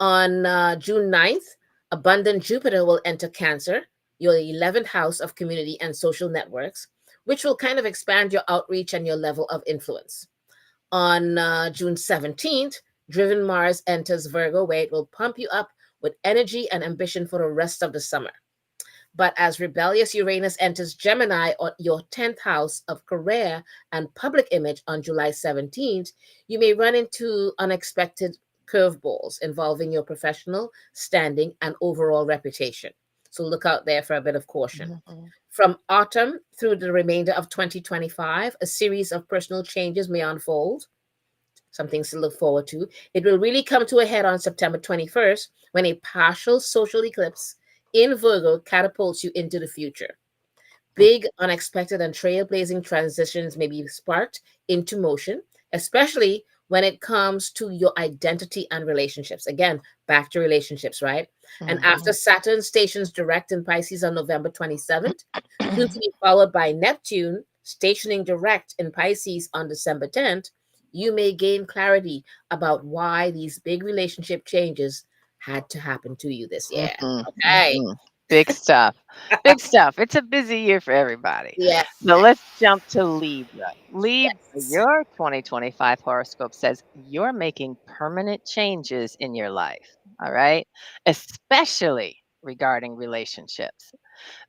On June 9th, abundant Jupiter will enter Cancer, your 11th house of community and social networks, which will kind of expand your outreach and your level of influence. On June 17th, driven Mars enters Virgo, where it will pump you up with energy and ambition for the rest of the summer. But as rebellious Uranus enters Gemini, or your 10th house of career and public image, on July 17th, you may run into unexpected curveballs involving your professional standing and overall reputation. So look out there for a bit of caution. From autumn through the remainder of 2025, a series of personal changes may unfold. Some things to look forward to. It will really come to a head on September 21st when a partial social eclipse in Virgo catapults you into the future. Big, unexpected, and trailblazing transitions may be sparked into motion, especially when it comes to your identity and relationships. Again, back to relationships, right? And after Saturn stations direct in Pisces on November 27th, soon to be followed by Neptune stationing direct in Pisces on December 10th, you may gain clarity about why these big relationship changes had to happen to you this year. Okay. Big stuff. Big stuff. It's a busy year for everybody. Yes. So let's jump to Libra. Libra, Yes. your 2025 horoscope says you're making permanent changes in your life. All right. Especially regarding relationships.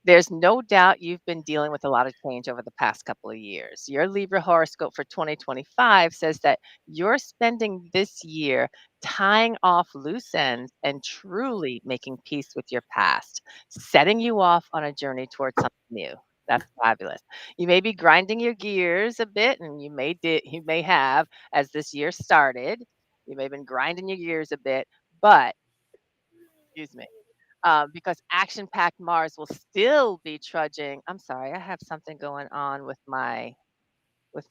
There's no doubt you've been dealing with a lot of change over the past couple of years. Your Libra horoscope for 2025 says that you're spending this year tying off loose ends and truly making peace with your past, setting you off on a journey towards something new. That's fabulous. You may be grinding your gears a bit, and you may have as this year started. You may have been grinding your gears a bit, but excuse me, because action-packed Mars will still be trudging. I'm sorry, I have something going on with my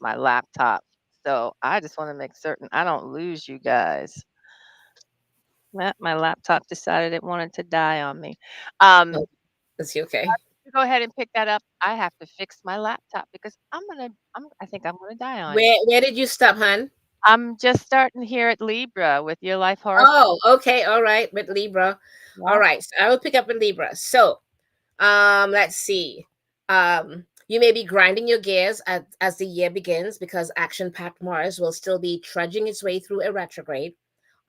laptop, so I just want to make certain I don't lose you guys. My laptop decided it wanted to die on me. No, is he okay? You go ahead and pick that up. I have to fix my laptop because I think I'm gonna die on you. Where did you stop, hon? I'm just starting here at Libra with your life horoscope. Oh, okay, all right, with Libra. All Yeah. right, so I will pick up with Libra. So, let's see. You may be grinding your gears as the year begins because action-packed Mars will still be trudging its way through a retrograde.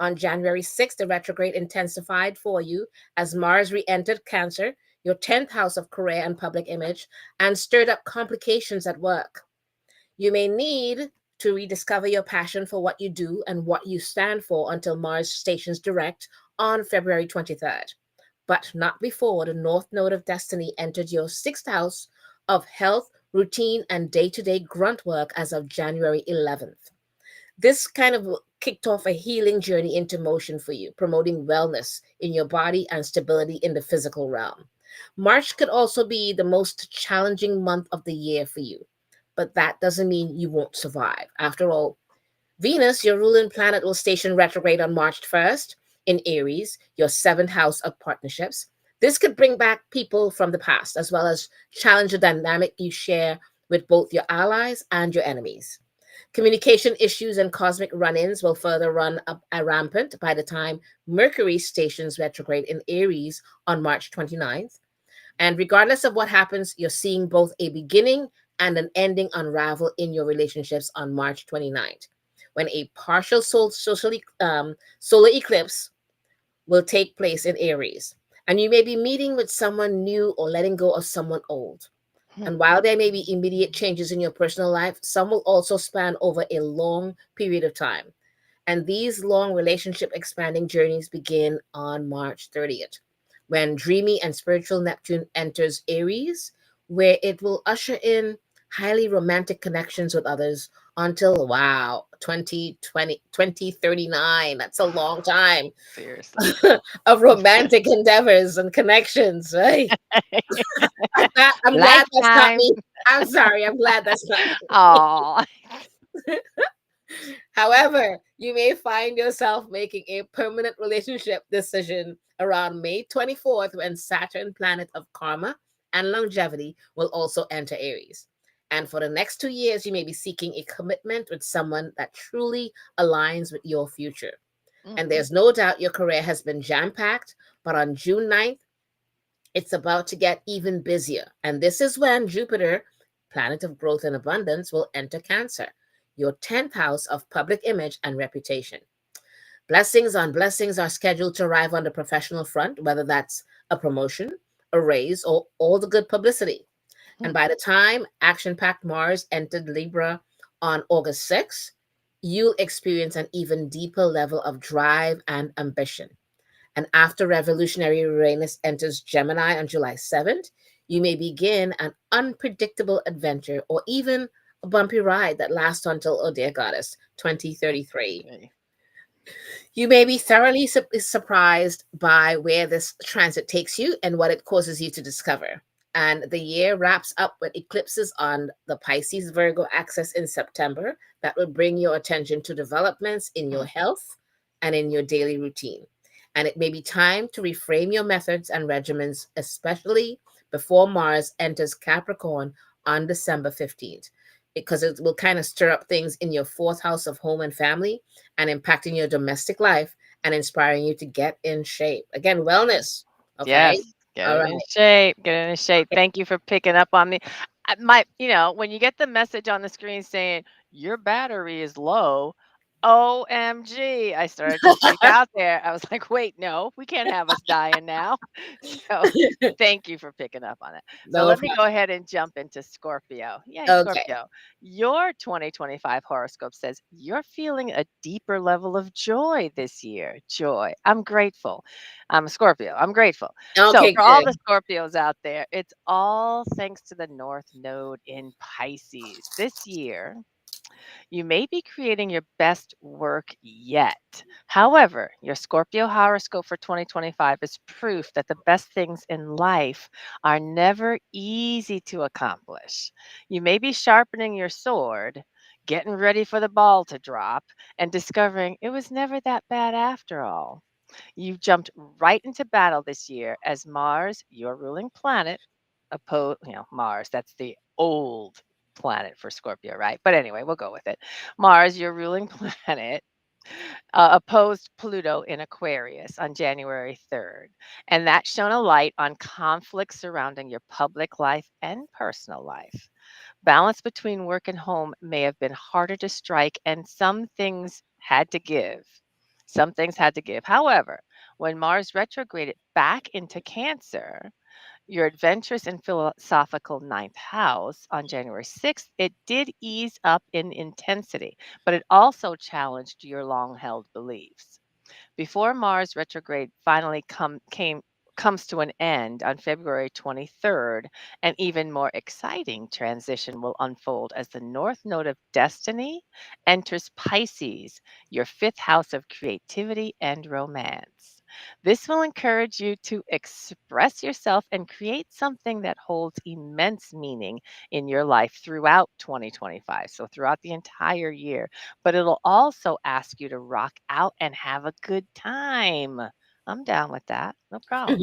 On January 6th, the retrograde intensified for you as Mars re-entered Cancer, your 10th house of career and public image, and stirred up complications at work. You may need to rediscover your passion for what you do and what you stand for until Mars stations direct on February 23rd. but not before the North Node of Destiny entered your sixth house of health, routine, and day to day grunt work as of January 11th. This kind of kicked off a healing journey into motion for you, promoting wellness in your body and stability in the physical realm. March could also be the most challenging month of the year for you, but that doesn't mean you won't survive. After all, Venus, your ruling planet, will station retrograde on March 1st in Aries, your seventh house of partnerships. This could bring back people from the past, as well as challenge the dynamic you share with both your allies and your enemies. Communication issues and cosmic run ins will further run up rampant by the time Mercury stations retrograde in Aries on March 29th. And regardless of what happens, you're seeing both a beginning and an ending unravel in your relationships on March 29th, when a partial solar eclipse will take place in Aries. And you may be meeting with someone new or letting go of someone old. Hmm. And while there may be immediate changes in your personal life, some will also span over a long period of time. And these long relationship expanding journeys begin on March 30th, when dreamy and spiritual Neptune enters Aries, where it will usher in highly romantic connections with others until, wow, 2039. That's a long time Seriously. of romantic endeavors and connections. Right? I'm glad that's not Lifetime. me. I'm sorry. I'm glad that's not me. Oh, However, you may find yourself making a permanent relationship decision around May 24th when Saturn, planet of karma and longevity, will also enter Aries. And for the next 2 years, you may be seeking a commitment with someone that truly aligns with your future. And Mhm. there's no doubt your career has been jam packed, but on June 9th, it's about to get even busier. And this is when Jupiter, planet of growth and abundance, will enter Cancer, your 10th house of public image and reputation. Blessings on blessings are scheduled to arrive on the professional front, whether that's a promotion, a raise, or all the good publicity. And Hmm. by the time action packed Mars entered Libra on August 6th, you'll experience an even deeper level of drive and ambition. And after revolutionary Uranus enters Gemini on July 7th, you may begin an unpredictable adventure or even a bumpy ride that lasts until, oh dear goddess, 2033. Okay. You may be thoroughly surprised by where this transit takes you and what it causes you to discover. And the year wraps up with eclipses on the Pisces Virgo axis in September that will bring your attention to developments in your Hmm. health and in your daily routine. And it may be time to reframe your methods and regimens, especially before Mars enters Capricorn on December 15th, because it will kind of stir up things in your fourth house of home and family and impacting your domestic life and inspiring you to get in shape. Again, wellness. Okay. Yes, get All it right. in shape. Get it in shape. Thank you for picking up on me. When you get the message on the screen saying your battery is low, OMG, I started to freak out there. I was like, wait, no, we can't have us dying now. So thank you for picking up on it. So No let me go problem. ahead and jump into Scorpio. Yay, Okay. Scorpio. Your 2025 horoscope says you're feeling a deeper level of joy this year. Joy. I'm grateful. I'm a Scorpio. I'm grateful. So, Okay, for all good. the Scorpios out there, it's all thanks to the North Node in Pisces. This year, you may be creating your best work yet. However, your Scorpio horoscope for 2025 is proof that the best things in life are never easy to accomplish. You may be sharpening your sword, getting ready for the ball to drop, and discovering it was never that bad after all. You jumped right into battle this year as Mars, your ruling planet, Mars, that's the old planet for Scorpio, right? But anyway, we'll go with it. Mars, your ruling planet, opposed Pluto in Aquarius on January 3rd. And that shone a light on conflicts surrounding your public life and personal life. Balance between work and home may have been harder to strike, and some things had to give. Some things had to give. However, when Mars retrograded back into Cancer, your adventurous and philosophical ninth house on January 6th, it did ease up in intensity, but it also challenged your long held beliefs. Before Mars retrograde finally came comes to an end on February 23rd, an even more exciting transition will unfold as the North Node of Destiny enters Pisces, your fifth house of creativity and romance. This will encourage you to express yourself and create something that holds immense meaning in your life throughout 2025, so throughout the entire year. But it'll also ask you to rock out and have a good time. I'm down with that. No problem.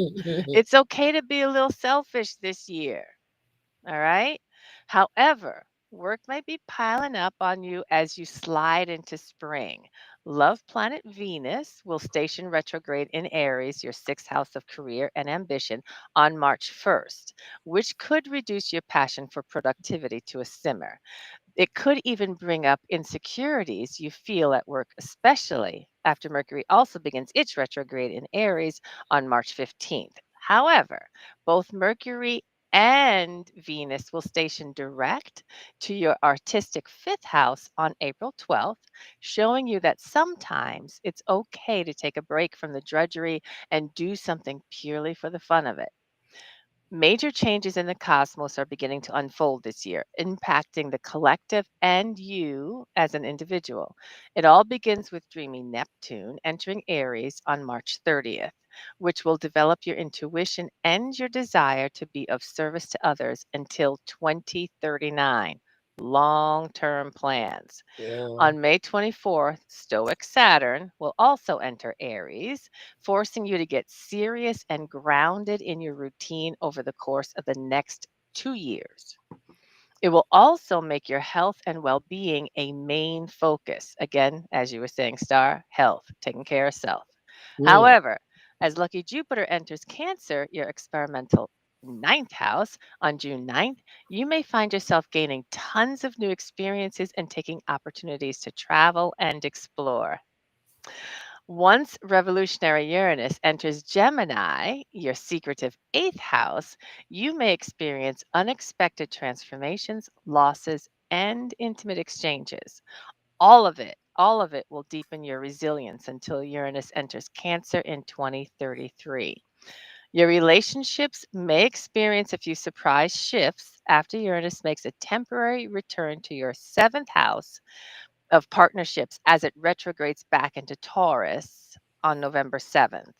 It's okay to be a little selfish this year. All right. However, work might be piling up on you as you slide into spring. Love planet Venus will station retrograde in Aries, your sixth house of career and ambition, on March 1st, which could reduce your passion for productivity to a simmer. It could even bring up insecurities you feel at work, especially after Mercury also begins its retrograde in Aries on March 15th. However, both Mercury and Venus will station direct to your artistic fifth house on April 12th, showing you that sometimes it's okay to take a break from the drudgery and do something purely for the fun of it. Major changes in the cosmos are beginning to unfold this year, impacting the collective and you as an individual. It all begins with dreamy Neptune entering Aries on March 30th, which will develop your intuition and your desire to be of service to others until 2039. Long term plans. Yeah. On May 24th, Stoic Saturn will also enter Aries, forcing you to get serious and grounded in your routine over the course of the next 2 years. It will also make your health and well being a main focus. Again, as you were saying, Star, health, taking care of self. Mm. However, as lucky Jupiter enters Cancer, your experimental ninth house, on June 9th, you may find yourself gaining tons of new experiences and taking opportunities to travel and explore. Once revolutionary Uranus enters Gemini, your secretive eighth house, you may experience unexpected transformations, losses, and intimate exchanges. All of it will deepen your resilience until Uranus enters Cancer in 2033. Your relationships may experience a few surprise shifts after Uranus makes a temporary return to your seventh house of partnerships as it retrogrades back into Taurus on November 7th.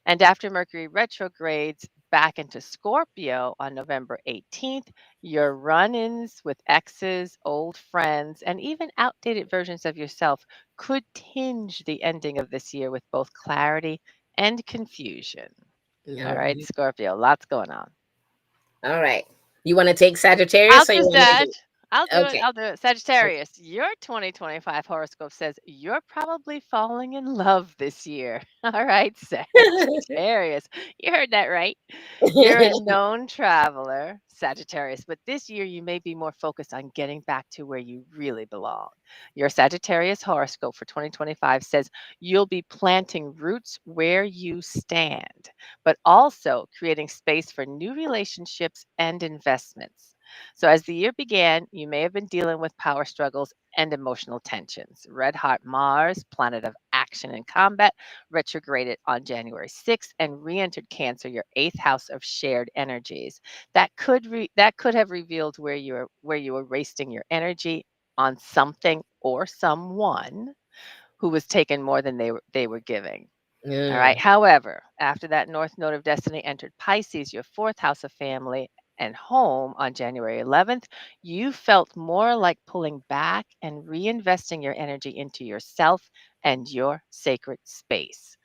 And after Mercury retrogrades back into Scorpio on November 18th, your run ins with exes, old friends, and even outdated versions of yourself could tinge the ending of this year with both clarity and confusion. All All right, right. Scorpio, lots going on. All right. You want to take I'll Sagittarius or you do want me Sag. to I'll do? do it. Okay. I'll do it. Sagittarius, your 2025 horoscope says you're probably falling in love this year. All right, Sagittarius. You heard that right. You're a known traveler, Sagittarius, but this year you may be more focused on getting back to where you really belong. Your Sagittarius horoscope for 2025 says you'll be planting roots where you stand, but also creating space for new relationships and investments. So, as the year began, you may have been dealing with power struggles and emotional tensions. Red hot Mars, planet of action and combat, retrograded on January 6th and re-entered Cancer, your eighth house of shared energies. That could have revealed where you were wasting your energy on something or someone who was taking more than they were giving. All right. Mm. However, after that North Node of Destiny entered Pisces, your fourth house of family and home on January 11th, you felt more like pulling back and reinvesting your energy into yourself and your sacred space.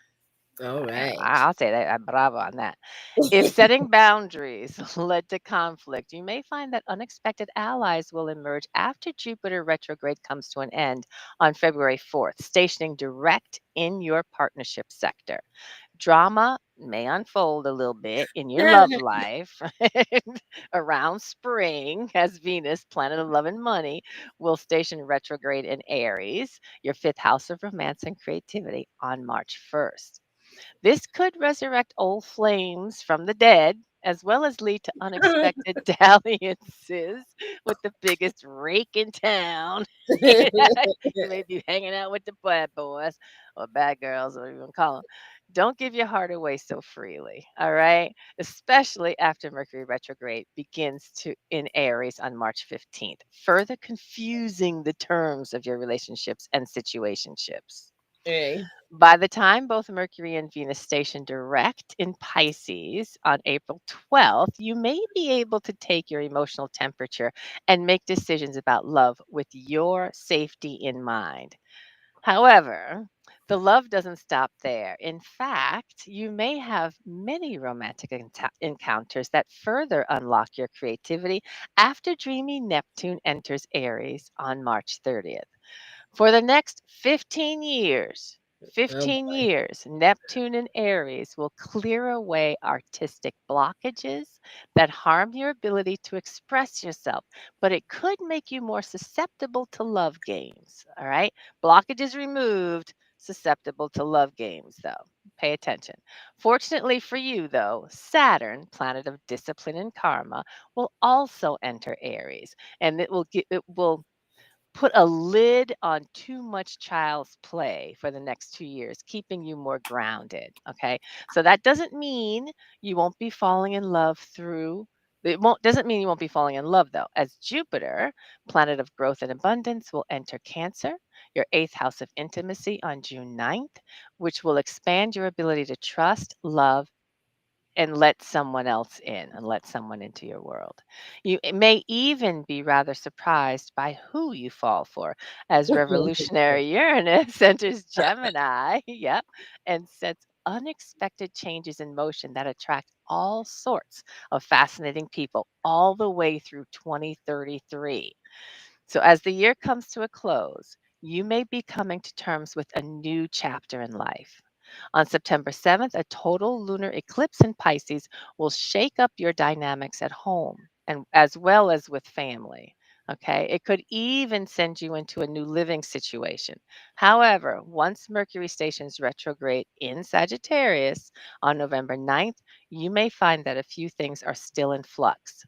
All right. I'll say that. Bravo on that. If setting boundaries led to conflict, you may find that unexpected allies will emerge after Jupiter retrograde comes to an end on February 4th, stationing direct in your partnership sector. Drama may unfold a little bit in your love life around spring as Venus, planet of love and money, will station retrograde in Aries, your fifth house of romance and creativity, on March 1st. This could resurrect old flames from the dead, as well as lead to unexpected dalliances with the biggest rake in town. You may be hanging out with the bad boys or bad girls, or whatever you want to call them. Don't give your heart away so freely, all right? Especially after Mercury retrograde begins to in Aries on March 15th, further confusing the terms of your relationships and situationships. Okay. By the time both Mercury and Venus station direct in Pisces on April 12th, you may be able to take your emotional temperature and make decisions about love with your safety in mind. However, the love doesn't stop there. In fact, you may have many romantic encounters that further unlock your creativity after dreamy Neptune enters Aries on March 30th. For the next 15 years, Oh 15 boy. years, Neptune and Aries will clear away artistic blockages that harm your ability to express yourself, but it could make you more susceptible to love games. All right. Blockages removed, susceptible to love games, though. Pay attention. Fortunately for you, though, Saturn, planet of discipline and karma, will also enter Aries, and it will put a lid on too much child's play for the next 2 years, keeping you more grounded. Okay. So that doesn't mean you won't be falling in love through. It won't doesn't mean you won't be falling in love though, as Jupiter, planet of growth and abundance, will enter Cancer, your eighth house of intimacy, on June 9th, which will expand your ability to trust, love, and let someone else in and let someone into your world. You may even be rather surprised by who you fall for, as revolutionary Uranus enters Gemini, yep, and sets unexpected changes in motion that attract all sorts of fascinating people all the way through 2033. So, as the year comes to a close, you may be coming to terms with a new chapter in life. On September 7th, a total lunar eclipse in Pisces will shake up your dynamics at home and as well as with family. Okay, it could even send you into a new living situation. However, once Mercury stations retrograde in Sagittarius on November 9th, you may find that a few things are still in flux.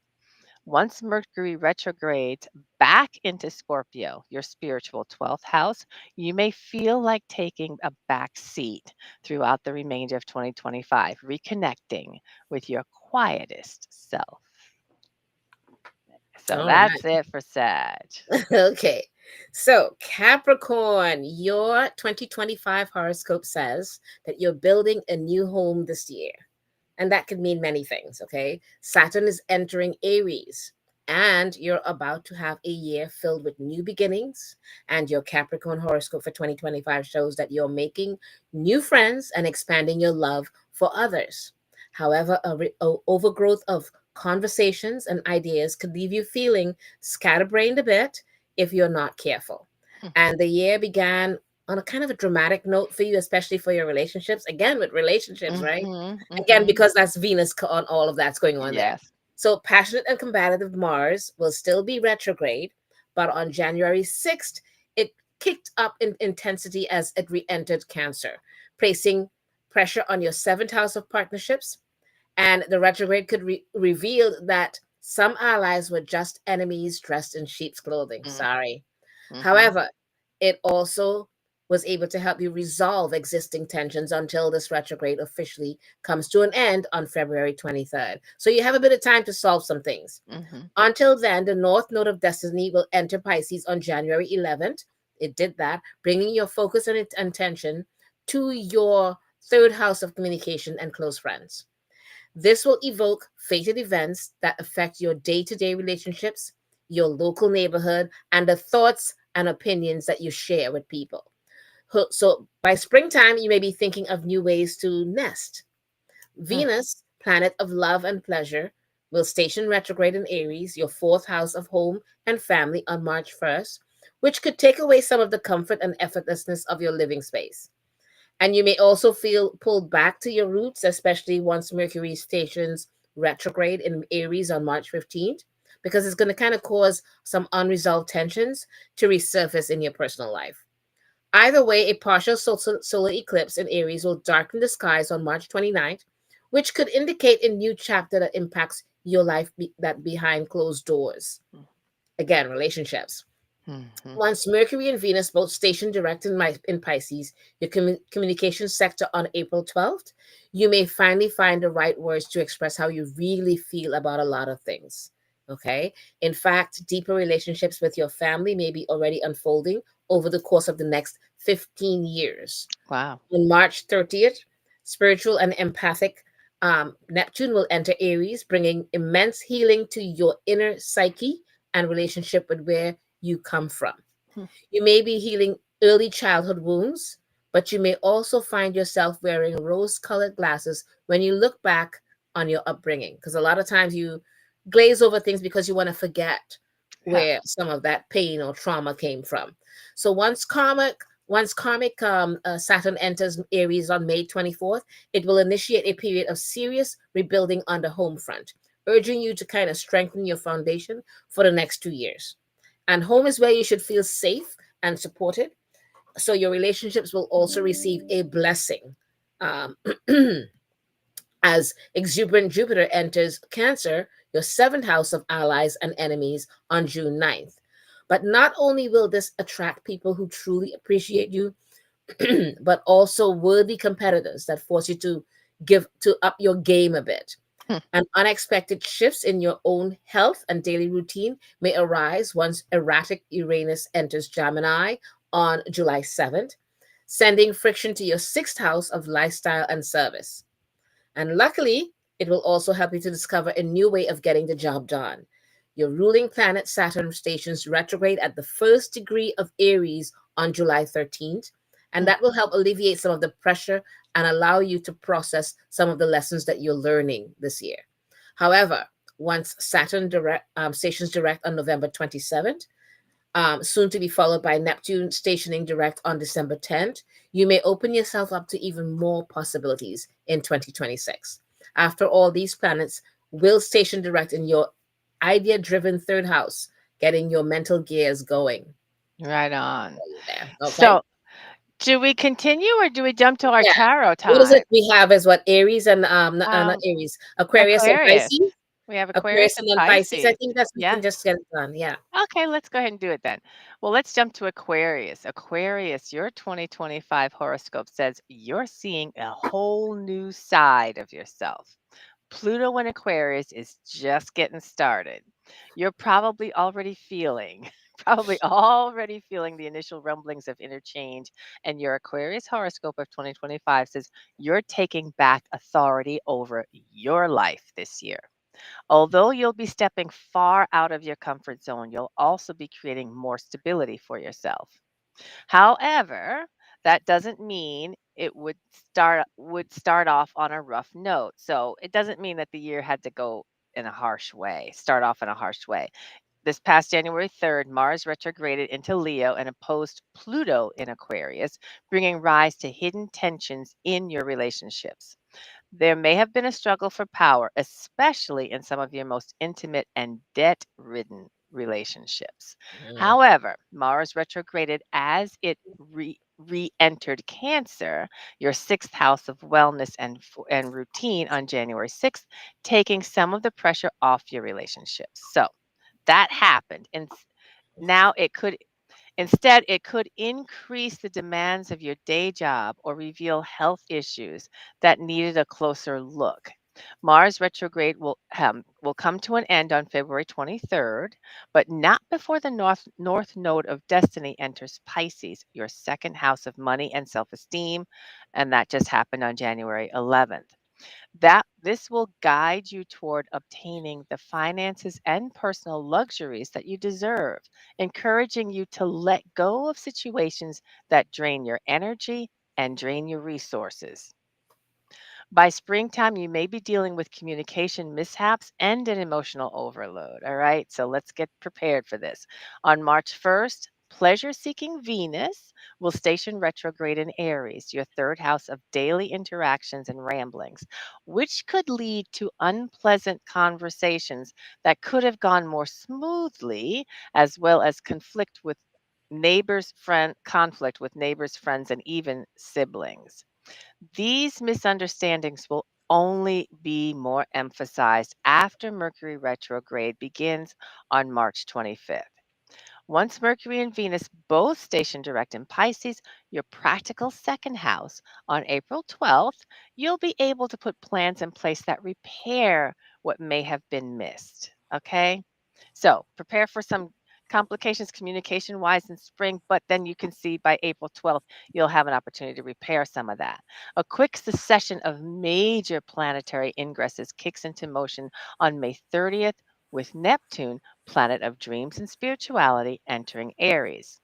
Once Mercury retrogrades back into Scorpio, your spiritual 12th house, you may feel like taking a back seat throughout the remainder of 2025, reconnecting with your quietest self. So All that's right. it for Sag. Okay. So, Capricorn, your 2025 horoscope says that you're building a new home this year. And that could mean many things, okay? Saturn is entering Aries, and you're about to have a year filled with new beginnings. And your Capricorn horoscope for 2025 shows that you're making new friends and expanding your love for others. However, a overgrowth of conversations and ideas could leave you feeling scatterbrained a bit if you're not careful. And the year began on a kind of a dramatic note for you, especially for your relationships. Again, with relationships, right? Mm-hmm, Again, mm-hmm. because that's Venus on all of that's going on there. Yes. So passionate and combative Mars will still be retrograde, but on January 6th, it kicked up in intensity as it re-entered Cancer, placing pressure on your seventh house of partnerships. And the retrograde could reveal that some allies were just enemies dressed in sheep's clothing. Mm, Sorry. mm-hmm. However, it also was able to help you resolve existing tensions until this retrograde officially comes to an end on February 23rd. So you have a bit of time to solve some things. Mm-hmm. Until then, the North Node of Destiny will enter Pisces on January 11th. It did that, bringing your focus and attention to your third house of communication and close friends. This will evoke fated events that affect your day to day relationships, your local neighborhood, and the thoughts and opinions that you share with people. So by springtime, you may be thinking of new ways to nest. Mm, Venus, planet of love and pleasure, will station retrograde in Aries, your fourth house of home and family, on March 1st, which could take away some of the comfort and effortlessness of your living space. And you may also feel pulled back to your roots, especially once Mercury stations retrograde in Aries on March 15th, because it's going to kind of cause some unresolved tensions to resurface in your personal life. Either way, a partial solar eclipse in Aries will darken the skies on March 29th, which could indicate a new chapter that impacts your life that behind closed doors. mm, Again, relationships. Mhm. Once Mercury and Venus both station direct in Pisces, your communication sector on April 12th, you may finally find the right words to express how you really feel about a lot of things. Okay. In fact, deeper relationships with your family may be already unfolding over the course of the next 15 years. Wow. On March 30th, spiritual and empathic Neptune will enter Aries, bringing immense healing to your inner psyche and relationship with where you come from. Hmm. You may be healing early childhood wounds, but you may also find yourself wearing rose colored glasses when you look back on your upbringing. Because a lot of times you glaze over things because you want to forget Yeah. where some of that pain or trauma came from. So once karmic Saturn enters Aries on May 24th, it will initiate a period of serious rebuilding on the home front, urging you to kind of strengthen your foundation for the next 2 years. And home is where you should feel safe and supported. So your relationships will also receive a blessing. Um, as exuberant Jupiter enters Cancer, your seventh house of allies and enemies, on June 9th. But not only will this attract people who truly appreciate you, but also worthy competitors that force you to give to up your game a bit. Hmm. And unexpected shifts in your own health and daily routine may arise once erratic Uranus enters Gemini on July 7th, sending friction to your sixth house of lifestyle and service. And luckily, it will also help you to discover a new way of getting the job done. Your ruling planet Saturn stations retrograde at the first degree of Aries on July 13th, and Hmm. that will help alleviate some of the pressure and allow you to process some of the lessons that you're learning this year. However, once Saturn stations direct on November 27th, soon to be followed by Neptune stationing direct on December 10th, you may open yourself up to even more possibilities in 2026. After all, these planets will station direct in your idea driven third house, getting your mental gears going. Right on. There. Okay. So, do we continue or do we jump to our Yeah. tarot What is it time? we have is what Aries and not Um, Aries, Aquarius and Aquarius. Pisces. We have Aquarius Aquarius and and then Pisces. I Pisces. think that's we can Yeah. just get it done. Yeah. Okay, let's go ahead and do it then. Well, let's jump to Aquarius. Aquarius, your 2025 horoscope says you're seeing a whole new side of yourself. Pluto in Aquarius is just getting started. You're probably already feeling, probably already feeling the initial rumblings of interchange. And your Aquarius horoscope of 2025 says you're taking back authority over your life this year. Although you'll be stepping far out of your comfort zone, you'll also be creating more stability for yourself. However, that doesn't mean it would start off on a rough note. So it doesn't mean that the year had to go in a harsh way, start off in a harsh way. This past January 3rd, Mars retrograded into Leo and opposed Pluto in Aquarius, bringing rise to hidden tensions in your relationships. There may have been a struggle for power, especially in some of your most intimate and debt ridden relationships. Mm. However, Mars retrograded as it re entered Cancer, your sixth house of wellness and routine on January 6th, taking some of the pressure off your relationships. So that happened. And now it could Instead, it could increase the demands of your day job or reveal health issues that needed a closer look. Mars retrograde will come to an end on February 23rd, but not before the north node of destiny enters Pisces, your second house of money and self-esteem, and that just happened on January 11th. That this will guide you toward obtaining the finances and personal luxuries that you deserve, encouraging you to let go of situations that drain your energy and drain your resources. By springtime, you may be dealing with communication mishaps and an emotional overload. All right, so let's get prepared for this. On March 1st, pleasure seeking Venus will station retrograde in Aries, your third house of daily interactions and ramblings, which could lead to unpleasant conversations that could have gone more smoothly, as well as conflict with neighbors, friends, and even siblings. These misunderstandings will only be more emphasized after Mercury retrograde begins on March 25th. Once Mercury and Venus both station direct in Pisces, your practical second house, on April 12th, you'll be able to put plans in place that repair what may have been missed. Okay? So prepare for some complications communication wise in spring, but then you can see by April 12th, you'll have an opportunity to repair some of that. A quick succession of major planetary ingresses kicks into motion on May 30th with Neptune, planet of dreams and spirituality, entering Aries.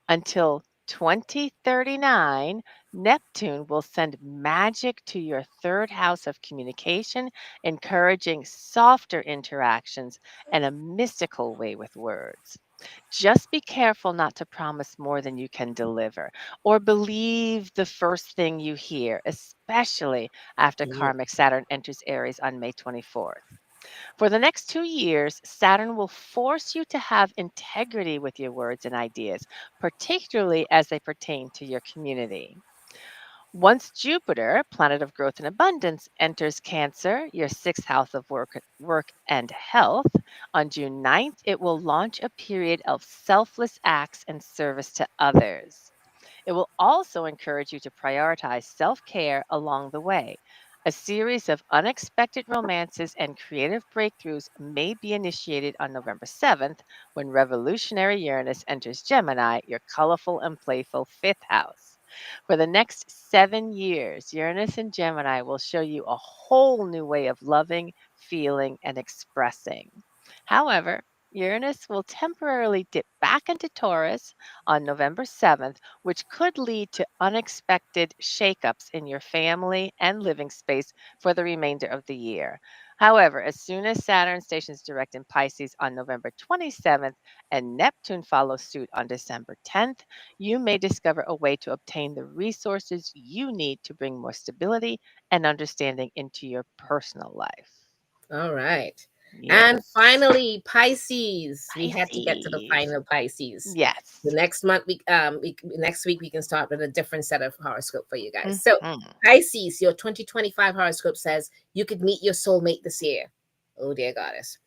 Until 2039, Neptune will send magic to your third house of communication, encouraging softer interactions and a mystical way with words. Just be careful not to promise more than you can deliver or believe the first thing you hear, especially after Mhm. karmic Saturn enters Aries on May 24th. For the next 2 years, Saturn will force you to have integrity with your words and ideas, particularly as they pertain to your community. Once Jupiter, planet of growth and abundance, enters Cancer, your sixth house of work and health, on June 9th, it will launch a period of selfless acts and service to others. It will also encourage you to prioritize self care along the way. A series of unexpected romances and creative breakthroughs may be initiated on November 7th when revolutionary Uranus enters Gemini, your colorful and playful fifth house. For the next 7 years, Uranus and Gemini will show you a whole new way of loving, feeling, and expressing. However, Uranus will temporarily dip back into Taurus on November 7th, which could lead to unexpected shakeups in your family and living space for the remainder of the year. However, as soon as Saturn stations direct in Pisces on November 27th and Neptune follows suit on December 10th, you may discover a way to obtain the resources you need to bring more stability and understanding into your personal life. All right. And Yes. finally, Pisces. We had to get to the Pisces. final Pisces. The Yes. next month, next week we can start with a different set of horoscope for you guys. So Mhm. Pisces, your 2025 horoscope says you could meet your soulmate this year. Oh dear goddess.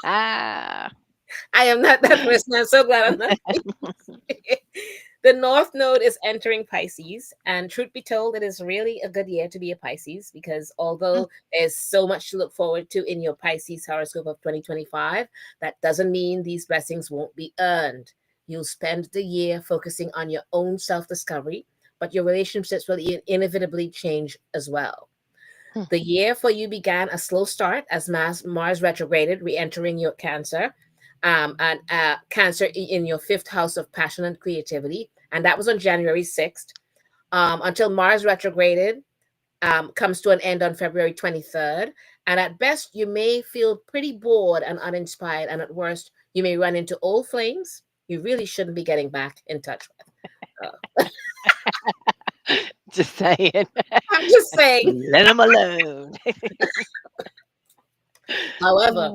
I am not that person. I'm so glad I'm not. The North Node is entering Pisces, and truth be told, it is really a good year to be a Pisces because although there's so much to look forward to in your Pisces horoscope of 2025, that doesn't mean these blessings won't be earned. You'll spend the year focusing on your own self discovery, but your relationships will inevitably change as well. The year for you began a slow start as Mars retrograded, re entering your Cancer, and Cancer in your fifth house of passion and creativity. And that was on January 6th, until Mars retrograded comes to an end on February 23rd. And at best, you may feel pretty bored and uninspired. And at worst, you may run into old flames you really shouldn't be getting back in touch with. Just saying. I'm just saying. Let them alone. However,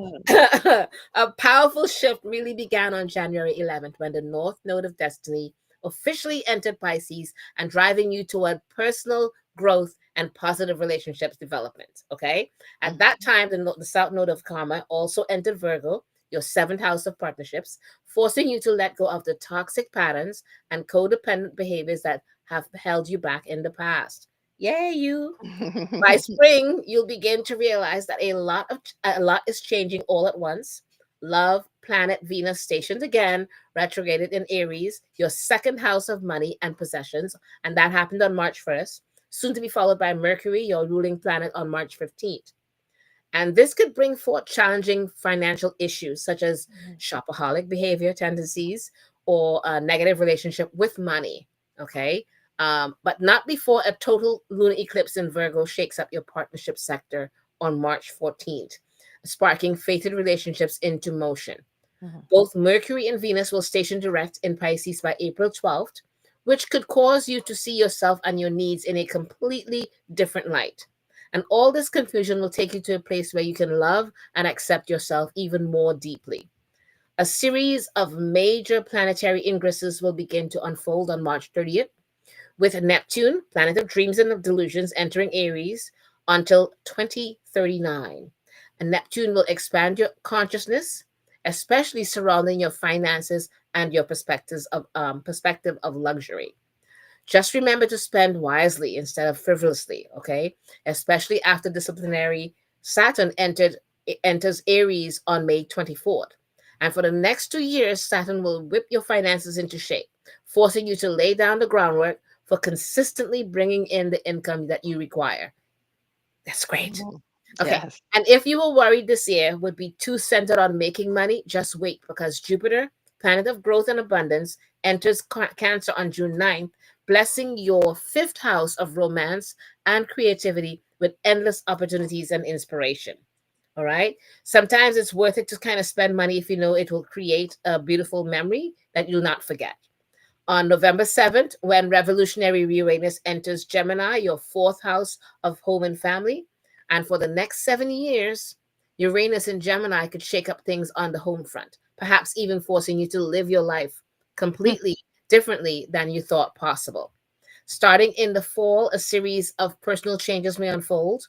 a powerful shift really began on January 11th when the North Node of Destiny officially entered Pisces and driving you toward personal growth and positive relationships development. Okay. At that time, the South Node of Karma also entered Virgo, your seventh house of partnerships, forcing you to let go of the toxic patterns and codependent behaviors that have held you back in the past. Yay, you. By spring, you'll begin to realize that a lot is changing all at once. Love, planet Venus stationed again, retrograded in Aries, your second house of money and possessions, and that happened on March 1st, soon to be followed by Mercury, your ruling planet, on March 15th. And this could bring forth challenging financial issues such as shopaholic behavior tendencies or a negative relationship with money. Okay. But not before a total lunar eclipse in Virgo shakes up your partnership sector on March 14th, sparking fated relationships into motion. Both Mercury and Venus will station direct in Pisces by April 12th, which could cause you to see yourself and your needs in a completely different light. And all this confusion will take you to a place where you can love and accept yourself even more deeply. A series of major planetary ingresses will begin to unfold on March 30th, with Neptune, planet of dreams and of delusions, entering Aries until 2039. And Neptune will expand your consciousness, especially surrounding your finances and your perspective of luxury. Just remember to spend wisely instead of frivolously, okay? Especially after disciplinary Saturn enters Aries on May 24th. And for the next 2 years, Saturn will whip your finances into shape, forcing you to lay down the groundwork for consistently bringing in the income that you require. That's great. Mhm. Okay. Yes. And if you were worried this year would be too centered on making money, just wait, because Jupiter, planet of growth and abundance, enters Cancer on June 9th, blessing your fifth house of romance and creativity with endless opportunities and inspiration. All right. Sometimes it's worth it to kind of spend money if you know it will create a beautiful memory that you'll not forget. On November 7th, when revolutionary Uranus enters Gemini, your fourth house of home and family. And for the next 7 years, Uranus in Gemini could shake up things on the home front, perhaps even forcing you to live your life completely differently than you thought possible. Starting in the fall, a series of personal changes may unfold,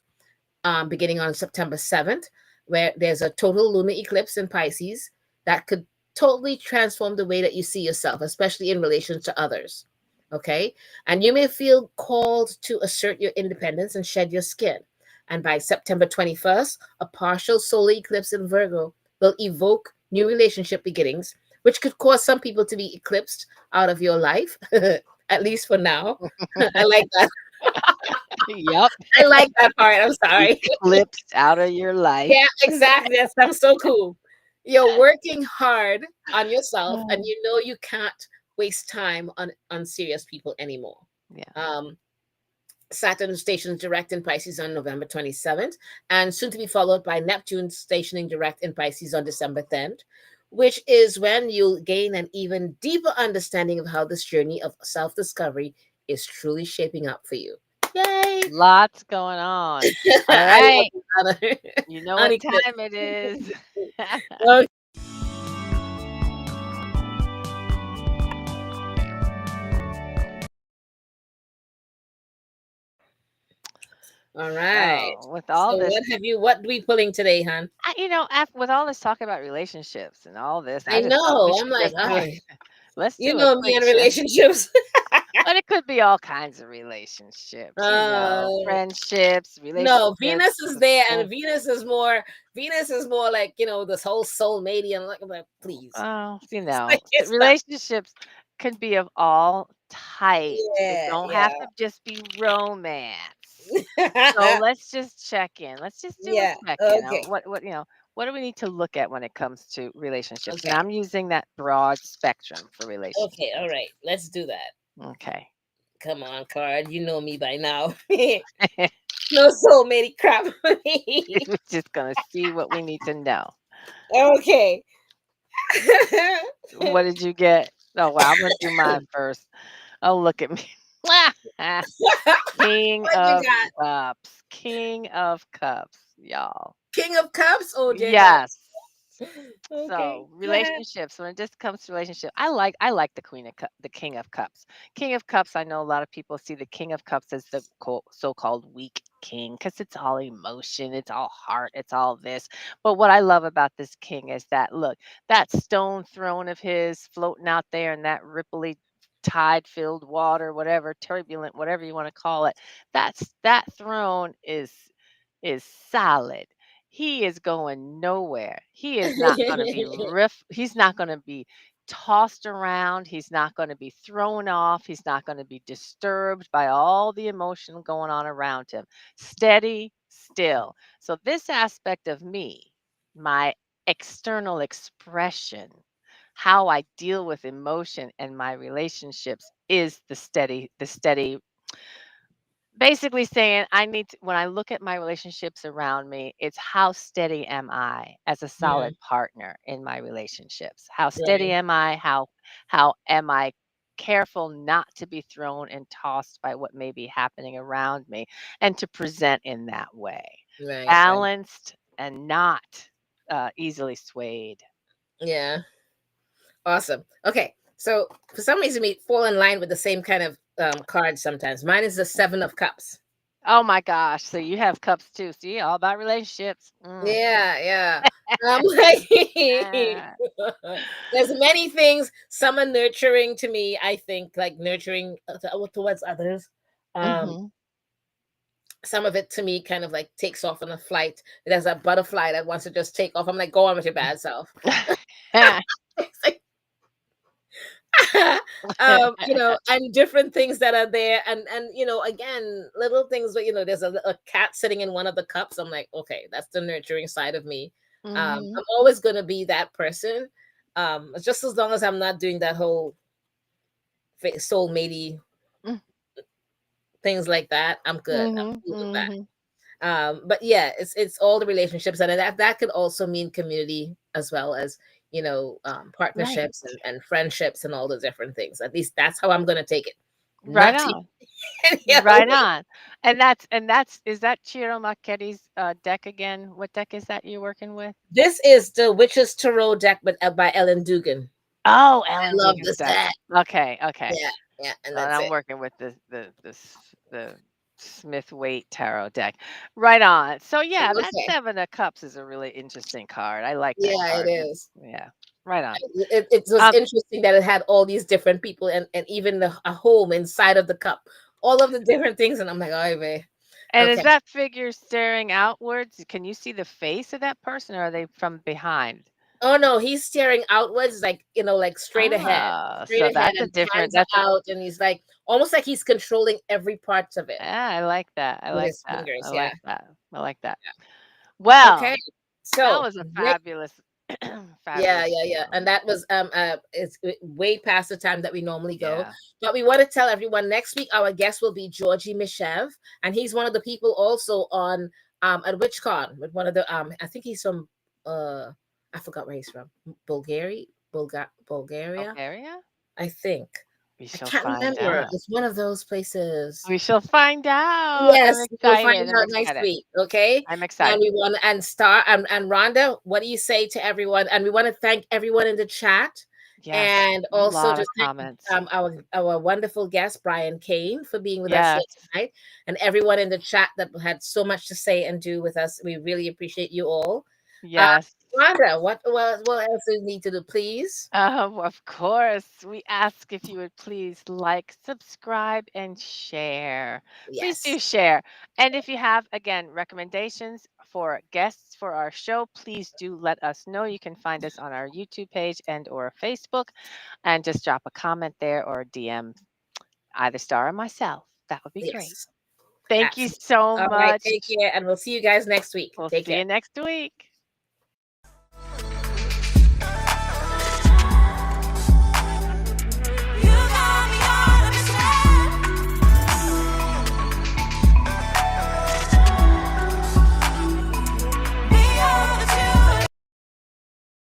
beginning on September 7th, where there's a total lunar eclipse in Pisces that could totally transform the way that you see yourself, especially in relation to others. Okay. And you may feel called to assert your independence and shed your skin. And by September 21st, a partial solar eclipse in Virgo will evoke new relationship beginnings, which could cause some people to be eclipsed out of your life, at least for now. I like that. Yep. I like that part. I'm sorry. Eclipsed out of your life. Yeah, exactly. That sounds so cool. You're working hard on yourself, and Mm. you know you can't waste time on unserious people anymore. Yeah. Um, Saturn stations direct in Pisces on November 27th, and soon to be followed by Neptune stationing direct in Pisces on December 10th, which is when you'll gain an even deeper understanding of how this journey of self discovery is truly shaping up for you. Yay! Lots going on. All I love right. it, Anna. You know what Unequipped. time it is. Okay. All right. So, with all So this, what are we pulling today, hon? with all this talk about relationships and all this, I I just thought we know. I'm should like, just do it. I, Let's you do a know me quick and check. relationships. But it could be all kinds of relationships, uh, friendships, no, relationships. Venus is there, Oh, and Venus is more like this whole soulmate and like, please. oh, It's like the it's not. relationships can be of all types. They Yeah, don't have yeah, to just be romance. So let's just check in. Let's just do a yeah. check in. Okay, What do we need to look at when it comes to relationships? And okay, I'm using that broad spectrum for okay. relationships. All right, let's do that. Okay. Come on, card. You know me by now. No soulmate crap for me. We're just gonna see what we need to know. Okay. What did you get? Oh wow, I'm gonna do mine first. Oh, look at me. King What you of got? Cups. King of Cups, y'all. King of Cups? Oh dear God. Yes. Okay, So go ahead. relationships, when it just comes to relationship, I like the the King of Cups. King of Cups, I know a lot of people see the King of Cups as the so-called weak king because it's all emotion, it's all heart, it's all this. But what I love about this king is that look, that stone throne of his floating out there in that ripply tide-filled water, whatever, turbulent, whatever you want to call it. That throne is solid. He is going nowhere. He is not gonna be he's not gonna be tossed around, he's not gonna be thrown off, he's not gonna be disturbed by all the emotion going on around him. Steady, still. So this aspect of me, my external expression, how I deal with emotion and my relationships is the steady basically saying I need to, when I look at my relationships around me, it's how steady am I as a Yeah, solid partner in my relationships? How steady right. am I? How am I careful not to be thrown and tossed by what may be happening around me and to present in that way? Right, right. Balanced and not easily swayed. Yeah. Awesome. Okay. So for some reason we fall in line with the same kind of card sometimes. Mine is the Seven of Cups. Oh my gosh. So you have cups too. See, all about relationships. Mm. Yeah, yeah. Like, Ah. there's many things. Some are nurturing to me. I think like nurturing towards others. Um, Mhm. some of it to me kind of like takes off on a flight. There's a butterfly that wants to just take off. I'm like, go on with your bad self. It's like, and different things that are there, and again, little things. But there's a cat sitting in one of the cups. I'm like, okay, that's the nurturing side of me. Mhm. I'm always gonna be that person. Just as long as I'm not doing that whole soulmatey Mm. things like that, I'm good. I'm Mhm. cool with that. Mhm. But yeah, it's all the relationships, and that could also mean community as well as Right. partnerships and friendships and all the different things. At least that's how I'm gonna take it. Right Not take on. it any other Right way. on. And that's is that Chiro Marchetti's deck again? What deck is that you're working with? This is the Witch's Tarot deck, but by Ellen Dugan. Oh, I Ellen love Dugan's this deck. deck. Okay, okay. Yeah, yeah, and And that's I'm it. working with the Smith Waite Tarot deck. Right on. So yeah, that Okay. Seven of Cups is a really interesting card. I like that Yeah, it card. is. Yeah. Right on. It was Um, interesting that it had all these different people and even a home inside of the cup, all of the different things, and I'm like, oh, babe. and is Okay. that figure staring outwards? Can you see the face of that person, or are they from behind? Oh no, he's staring outwards, like like Oh, straight so ahead, that's a and different. hands are That's a out, and he's like almost like he's controlling every part of it Yeah, I like that. I with like his that. I fingers. Yeah. like that. I like that. Okay. Well, that So was a next. fabulous, Yeah, fabulous yeah, yeah. show. And that was it's way past the time that we normally go. Yeah. But we want to tell everyone next week our guest will be Georgie Mishev, and he's one of the people also on at WitchCon with one of the I think he's from I forgot where he's from. Bulgaria, Bulgaria? I think. We I shall can't find remember. out. It's one of those places. We shall find out. I'm Yes, we'll find excited. I'm out next excited. week, okay? I'm And excited. we want and Star and Rhonda, what do you say to everyone? And we want to thank everyone in the chat, Yes, and a also lot of to thank comments. our wonderful guest Brian Cain for being with us here Yes, tonight, and everyone in the chat that had so much to say and do with us. We really appreciate you all. Uh, yes. Rhonda, what else do we need to do, please? Of course, we ask if you would please like, subscribe, and share. Please Yes, do share. And if you have, again, recommendations for guests for our show, please do let us know. You can find us on our YouTube page and or Facebook, and just drop a comment there or DM either Star or myself. That would be great. yes, Thank you absolutely. so All right, take much. care, and we'll see you guys next week. We'll Take see care. you next week.